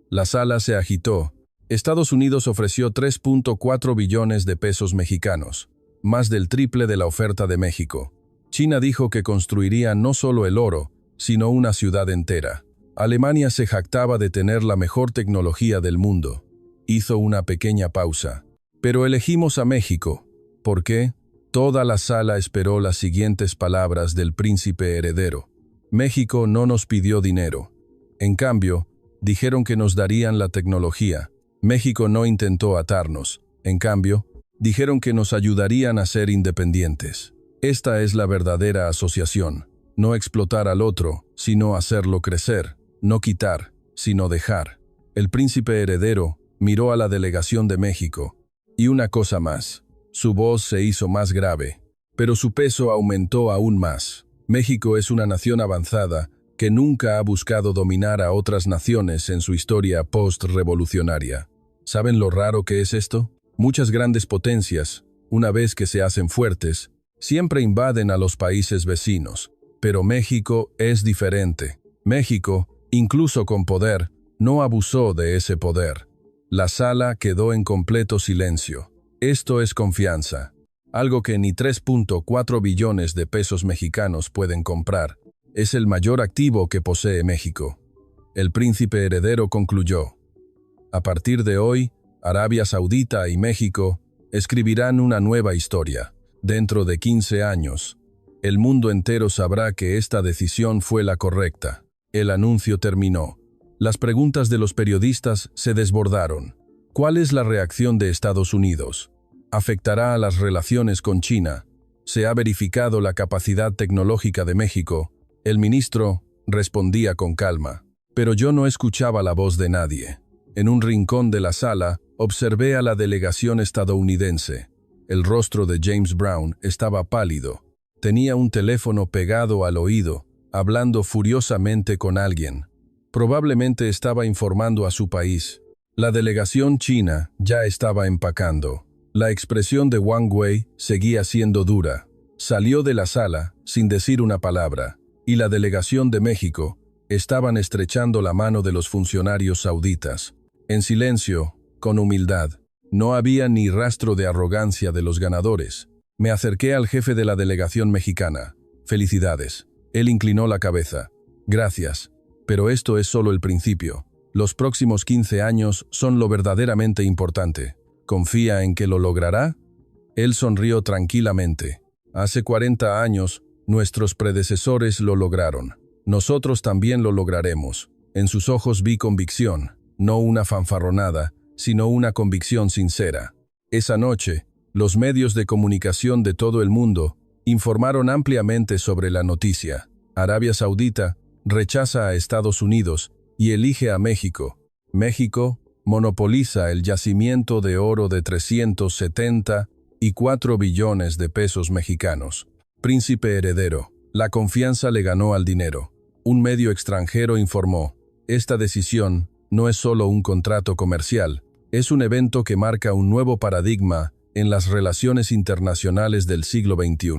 La sala se agitó. Estados Unidos ofreció 3.4 billones de pesos mexicanos, más del triple de la oferta de México. China dijo que construiría no solo el oro, sino una ciudad entera. Alemania se jactaba de tener la mejor tecnología del mundo. Hizo una pequeña pausa. Pero elegimos a México. ¿Por qué? Toda la sala esperó las siguientes palabras del príncipe heredero. México no nos pidió dinero. En cambio, dijeron que nos darían la tecnología. México no intentó atarnos. En cambio, dijeron que nos ayudarían a ser independientes. Esta es la verdadera asociación. No explotar al otro, sino hacerlo crecer. No quitar, sino dejar. El príncipe heredero miró a la delegación de México. Y una cosa más. Su voz se hizo más grave, pero su peso aumentó aún más. México es una nación avanzada que nunca ha buscado dominar a otras naciones en su historia post-revolucionaria. ¿Saben lo raro que es esto? Muchas grandes potencias, una vez que se hacen fuertes, siempre invaden a los países vecinos. Pero México es diferente. México, incluso con poder, no abusó de ese poder. La sala quedó en completo silencio. Esto es confianza, algo que ni 3.4 billones de pesos mexicanos pueden comprar. Es el mayor activo que posee México. El príncipe heredero concluyó: a partir de hoy, Arabia Saudita y México escribirán una nueva historia. Dentro de 15 años, el mundo entero sabrá que esta decisión fue la correcta. El anuncio terminó. Las preguntas de los periodistas se desbordaron. ¿Cuál es la reacción de Estados Unidos? ¿Afectará a las relaciones con China? ¿Se ha verificado la capacidad tecnológica de México? El ministro respondía con calma, pero yo no escuchaba la voz de nadie. En un rincón de la sala, observé a la delegación estadounidense. El rostro de James Brown estaba pálido. Tenía un teléfono pegado al oído, hablando furiosamente con alguien. Probablemente estaba informando a su país. La delegación china ya estaba empacando. La expresión de Wang Wei seguía siendo dura. Salió de la sala sin decir una palabra, y la delegación de México estaban estrechando la mano de los funcionarios sauditas. En silencio, con humildad. No había ni rastro de arrogancia de los ganadores. Me acerqué al jefe de la delegación mexicana. Felicidades. Él inclinó la cabeza. Gracias. Pero esto es solo el principio. Los próximos 15 años son lo verdaderamente importante. ¿Confía en que lo logrará? Él sonrió tranquilamente. Hace 40 años, nuestros predecesores lo lograron. Nosotros también lo lograremos. En sus ojos vi convicción, no una fanfarronada, sino una convicción sincera. Esa noche, los medios de comunicación de todo el mundo informaron ampliamente sobre la noticia. Arabia Saudita rechaza a Estados Unidos y elige a México. México monopoliza el yacimiento de oro de 374 billones de pesos mexicanos. Príncipe heredero, la confianza le ganó al dinero. Un medio extranjero informó: esta decisión no es solo un contrato comercial, es un evento que marca un nuevo paradigma en las relaciones internacionales del siglo XXI.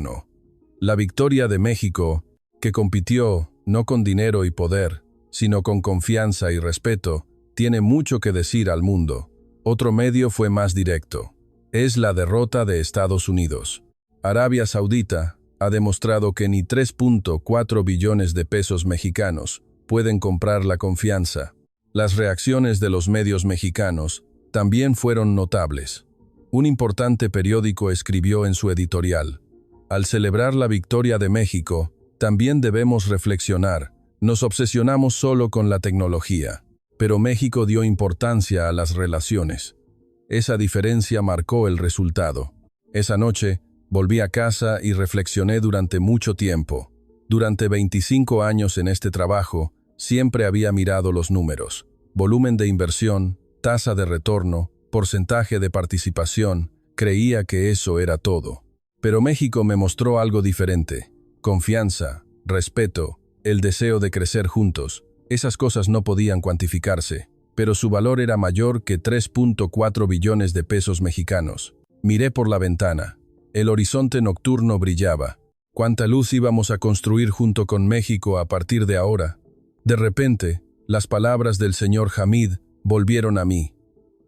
La victoria de México, que compitió no con dinero y poder, sino con confianza y respeto, tiene mucho que decir al mundo. Otro medio fue más directo. Es la derrota de Estados Unidos. Arabia Saudita ha demostrado que ni 3.4 billones de pesos mexicanos pueden comprar la confianza. Las reacciones de los medios mexicanos también fueron notables. Un importante periódico escribió en su editorial: al celebrar la victoria de México, también debemos reflexionar. Nos obsesionamos solo con la tecnología, pero México dio importancia a las relaciones. Esa diferencia marcó el resultado. Esa noche, volví a casa y reflexioné durante mucho tiempo. Durante 25 años en este trabajo, siempre había mirado los números: volumen de inversión, tasa de retorno, porcentaje de participación. Creía que eso era todo. Pero México me mostró algo diferente: confianza, respeto, el deseo de crecer juntos. Esas cosas no podían cuantificarse, pero su valor era mayor que 3.4 billones de pesos mexicanos. Miré por la ventana. El horizonte nocturno brillaba. ¿Cuánta luz íbamos a construir junto con México a partir de ahora? De repente, las palabras del señor Hamid volvieron a mí.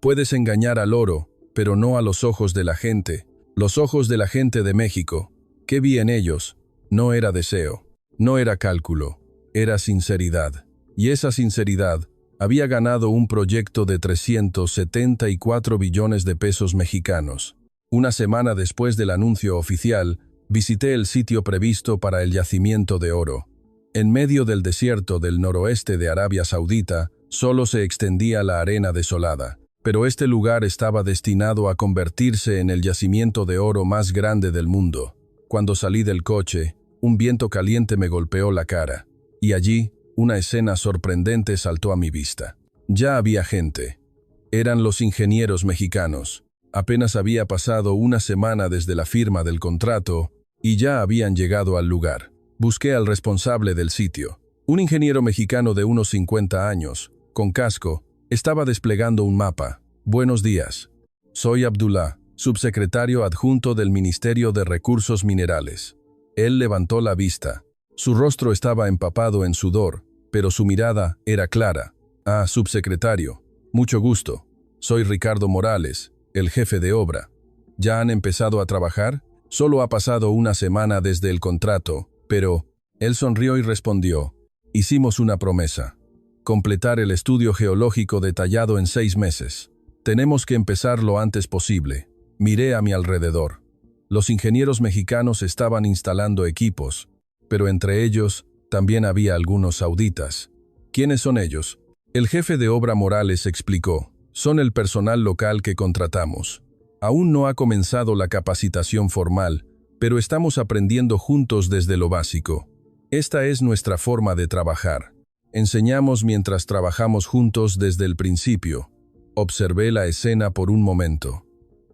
Puedes engañar al oro, pero no a los ojos de la gente. Los ojos de la gente de México. ¿Qué vi en ellos? No era deseo, no era cálculo, era sinceridad. Y esa sinceridad había ganado un proyecto de 374 billones de pesos mexicanos. Una semana después del anuncio oficial, visité el sitio previsto para el yacimiento de oro. En medio del desierto del noroeste de Arabia Saudita, solo se extendía la arena desolada, pero este lugar estaba destinado a convertirse en el yacimiento de oro más grande del mundo. Cuando salí del coche, un viento caliente me golpeó la cara, y allí, una escena sorprendente saltó a mi vista. Ya había gente. Eran los ingenieros mexicanos. Apenas había pasado una semana desde la firma del contrato, y ya habían llegado al lugar. Busqué al responsable del sitio. Un ingeniero mexicano de unos 50 años, con casco, estaba desplegando un mapa. Buenos días. Soy Abdullah, subsecretario adjunto del Ministerio de Recursos Minerales. Él levantó la vista. Su rostro estaba empapado en sudor, pero su mirada era clara. Ah, subsecretario, mucho gusto. Soy Ricardo Morales, el jefe de obra. ¿Ya han empezado a trabajar? Solo ha pasado una semana desde el contrato, pero Él sonrió y respondió: hicimos una promesa. Completar el estudio geológico detallado en 6 meses. Tenemos que empezar lo antes posible. Miré a mi alrededor. Los ingenieros mexicanos estaban instalando equipos, pero entre ellos también había algunos sauditas. ¿Quiénes son ellos? El jefe de obra Morales explicó: son el personal local que contratamos. Aún no ha comenzado la capacitación formal, pero estamos aprendiendo juntos desde lo básico. Esta es nuestra forma de trabajar. Enseñamos mientras trabajamos juntos desde el principio. Observé la escena por un momento.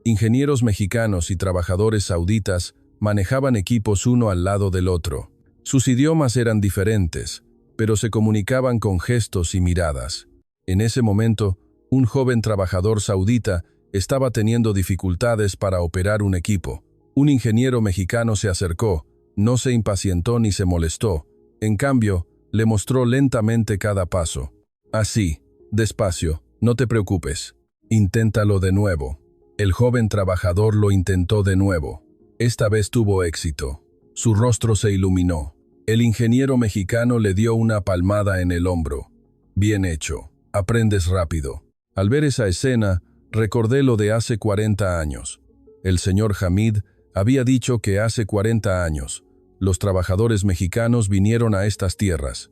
Ingenieros mexicanos y trabajadores sauditas manejaban equipos uno al lado del otro. Sus idiomas eran diferentes, pero se comunicaban con gestos y miradas. En ese momento, un joven trabajador saudita estaba teniendo dificultades para operar un equipo. Un ingeniero mexicano se acercó, no se impacientó ni se molestó. En cambio, le mostró lentamente cada paso. Así, despacio, no te preocupes. Inténtalo de nuevo. El joven trabajador lo intentó de nuevo. Esta vez tuvo éxito. Su rostro se iluminó. El ingeniero mexicano le dio una palmada en el hombro. Bien hecho. Aprendes rápido. Al ver esa escena, recordé lo de hace 40 años. El señor Hamid había dicho que hace 40 años, los trabajadores mexicanos vinieron a estas tierras,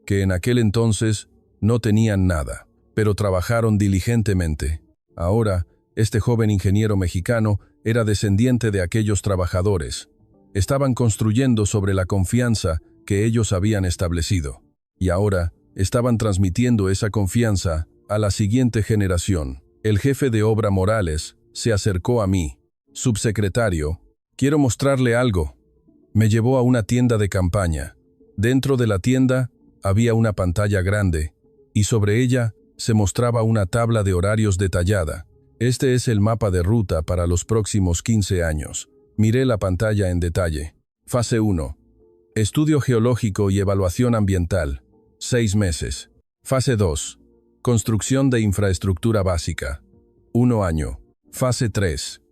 que en aquel entonces no tenían nada, pero trabajaron diligentemente. Ahora, este joven ingeniero mexicano era descendiente de aquellos trabajadores. Estaban construyendo sobre la confianza que ellos habían establecido, y ahora estaban transmitiendo esa confianza a la siguiente generación. El jefe de obra Morales se acercó a mí. Subsecretario, quiero mostrarle algo. Me llevó a una tienda de campaña. Dentro de la tienda había una pantalla grande, y sobre ella se mostraba una tabla de horarios detallada. Este es el mapa de ruta para los próximos 15 años. Miré la pantalla en detalle. Fase 1. Estudio geológico y evaluación ambiental. 6 meses. Fase 2. Construcción de infraestructura básica. 1 año. Fase 3.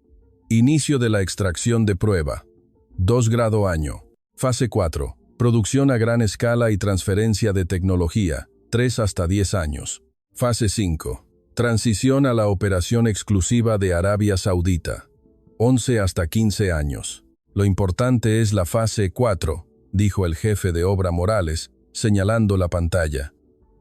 Inicio de la extracción de prueba. 2 grado año. Fase 4. Producción a gran escala y transferencia de tecnología. 3 hasta 10 años. Fase 5. Transición a la operación exclusiva de Arabia Saudita. 11 hasta 15 años. Lo importante es la fase 4, dijo el jefe de obra Morales, señalando la pantalla.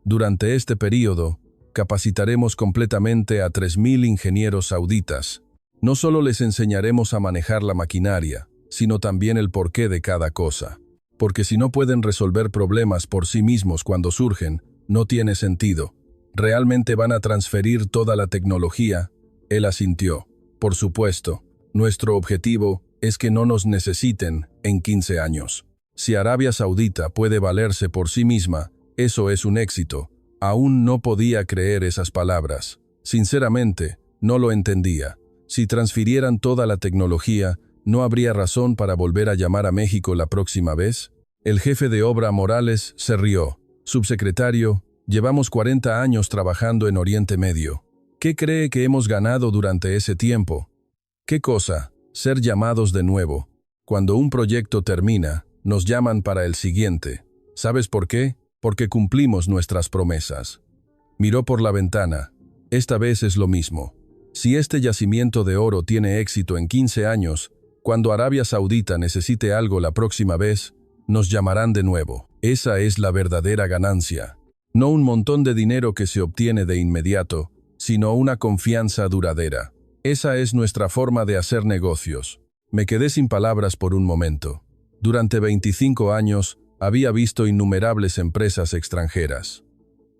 Durante este período, capacitaremos completamente a 3.000 ingenieros sauditas. No solo les enseñaremos a manejar la maquinaria, sino también el porqué de cada cosa. Porque si no pueden resolver problemas por sí mismos cuando surgen, no tiene sentido. ¿Realmente van a transferir toda la tecnología? Él asintió. Por supuesto, nuestro objetivo es que no nos necesiten en 15 años. Si Arabia Saudita puede valerse por sí misma, eso es un éxito. Aún no podía creer esas palabras. Sinceramente, no lo entendía. Si transfirieran toda la tecnología, ¿no habría razón para volver a llamar a México la próxima vez? El jefe de obra Morales se rió. Subsecretario, llevamos 40 años trabajando en Oriente Medio. ¿Qué cree que hemos ganado durante ese tiempo? ¿Qué cosa? Ser llamados de nuevo. Cuando un proyecto termina, nos llaman para el siguiente. ¿Sabes por qué? Porque cumplimos nuestras promesas. Miró por la ventana. Esta vez es lo mismo. Si este yacimiento de oro tiene éxito en 15 años, cuando Arabia Saudita necesite algo la próxima vez, nos llamarán de nuevo. Esa es la verdadera ganancia. No un montón de dinero que se obtiene de inmediato, sino una confianza duradera. Esa es nuestra forma de hacer negocios. Me quedé sin palabras por un momento. Durante 25 años, había visto innumerables empresas extranjeras.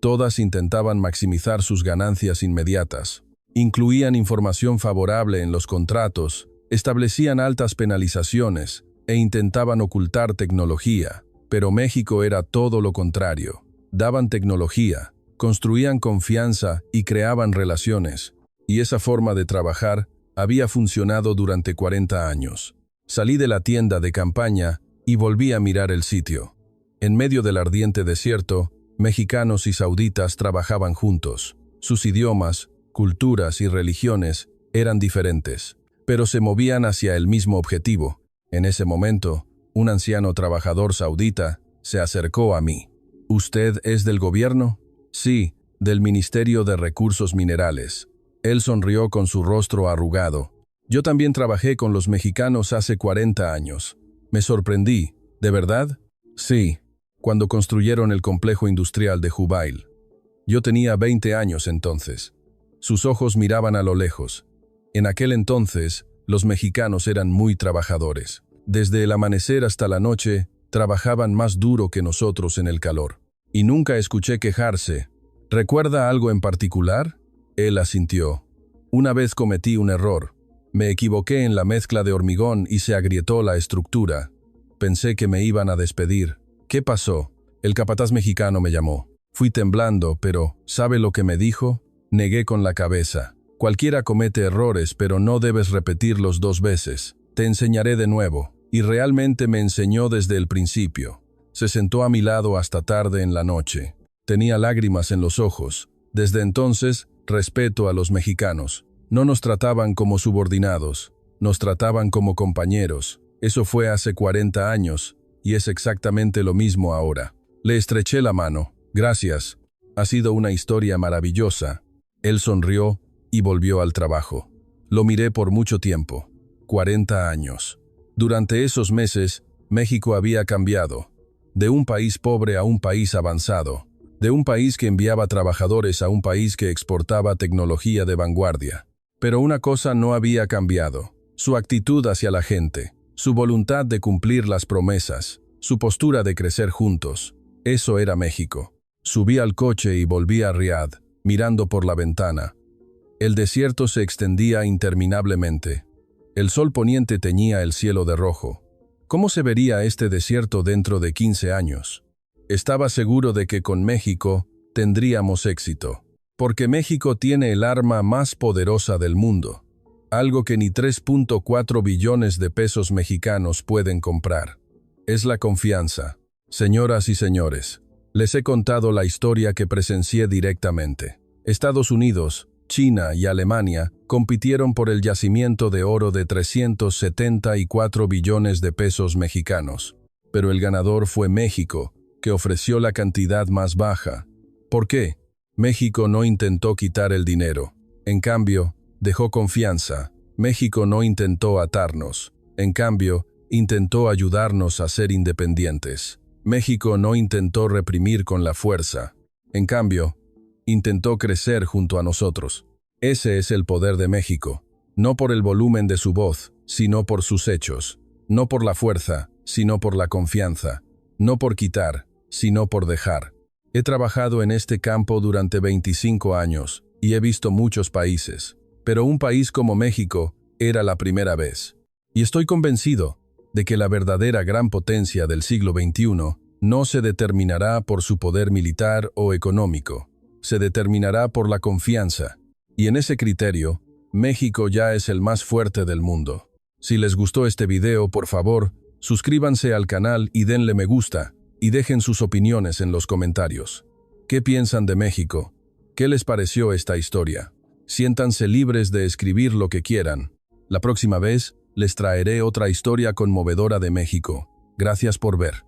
Todas intentaban maximizar sus ganancias inmediatas. Incluían información favorable en los contratos, establecían altas penalizaciones e intentaban ocultar tecnología. Pero México era todo lo contrario. Daban tecnología, construían confianza y creaban relaciones. Y esa forma de trabajar había funcionado durante 40 años. Salí de la tienda de campaña y volví a mirar el sitio. En medio del ardiente desierto, mexicanos y sauditas trabajaban juntos. Sus idiomas, culturas y religiones eran diferentes, pero se movían hacia el mismo objetivo. En ese momento, Un anciano trabajador saudita se acercó a mí. ¿Usted es del gobierno? Sí, del Ministerio de Recursos Minerales. Él sonrió con su rostro arrugado. Yo también trabajé con los mexicanos hace 40 años. Me sorprendí. ¿De verdad? Sí, cuando construyeron el complejo industrial de Jubail. Yo tenía 20 años entonces. Sus ojos miraban a lo lejos. En aquel entonces, los mexicanos eran muy trabajadores. Desde el amanecer hasta la noche, trabajaban más duro que nosotros en el calor. Y nunca escuché quejarse. ¿Recuerda algo en particular? Él asintió. Una vez cometí un error. Me equivoqué en la mezcla de hormigón y se agrietó la estructura. Pensé que me iban a despedir. ¿Qué pasó? El capataz mexicano me llamó. Fui temblando, pero ¿sabe lo que me dijo? Negué con la cabeza. Cualquiera comete errores, pero no debes repetirlos 2 veces. Te enseñaré de nuevo. Y realmente me enseñó desde el principio. Se sentó a mi lado hasta tarde en la noche. Tenía lágrimas en los ojos. Desde entonces, respeto a los mexicanos. No nos trataban como subordinados, nos trataban como compañeros. Eso fue hace 40 años, y es exactamente lo mismo ahora. Le estreché la mano. Gracias. Ha sido una historia maravillosa. Él sonrió y volvió al trabajo. Lo miré por mucho tiempo. 40 años. Durante esos meses, México había cambiado. De un país pobre a un país avanzado. De un país que enviaba trabajadores a un país que exportaba tecnología de vanguardia. Pero una cosa no había cambiado. Su actitud hacia la gente. Su voluntad de cumplir las promesas. Su postura de crecer juntos. Eso era México. Subí al coche y volví a Riad, mirando por la ventana. El desierto se extendía interminablemente. El sol poniente teñía el cielo de rojo. ¿Cómo se vería este desierto dentro de 15 años? Estaba seguro de que con México tendríamos éxito. Porque México tiene el arma más poderosa del mundo. Algo que ni 3.4 billones de pesos mexicanos pueden comprar. Es la confianza. Señoras y señores, les he contado la historia que presencié directamente. Estados Unidos, China y Alemania compitieron por el yacimiento de oro de 374 billones de pesos mexicanos. Pero el ganador fue México, que ofreció la cantidad más baja. ¿Por qué? México no intentó quitar el dinero. En cambio, dejó confianza. México no intentó atarnos. En cambio, intentó ayudarnos a ser independientes. México no intentó reprimir con la fuerza. En cambio, intentó crecer junto a nosotros. Ese es el poder de México. No por el volumen de su voz, sino por sus hechos. No por la fuerza, sino por la confianza. No por quitar, sino por dejar. He trabajado en este campo durante 25 años y he visto muchos países, pero un país como México era la primera vez. Y estoy convencido de que la verdadera gran potencia del siglo XXI no se determinará por su poder militar o económico, se determinará por la confianza. Y en ese criterio, México ya es el más fuerte del mundo. Si les gustó este video, por favor, suscríbanse al canal y denle me gusta. Y dejen sus opiniones en los comentarios. ¿Qué piensan de México? ¿Qué les pareció esta historia? Siéntanse libres de escribir lo que quieran. La próxima vez les traeré otra historia conmovedora de México. Gracias por ver.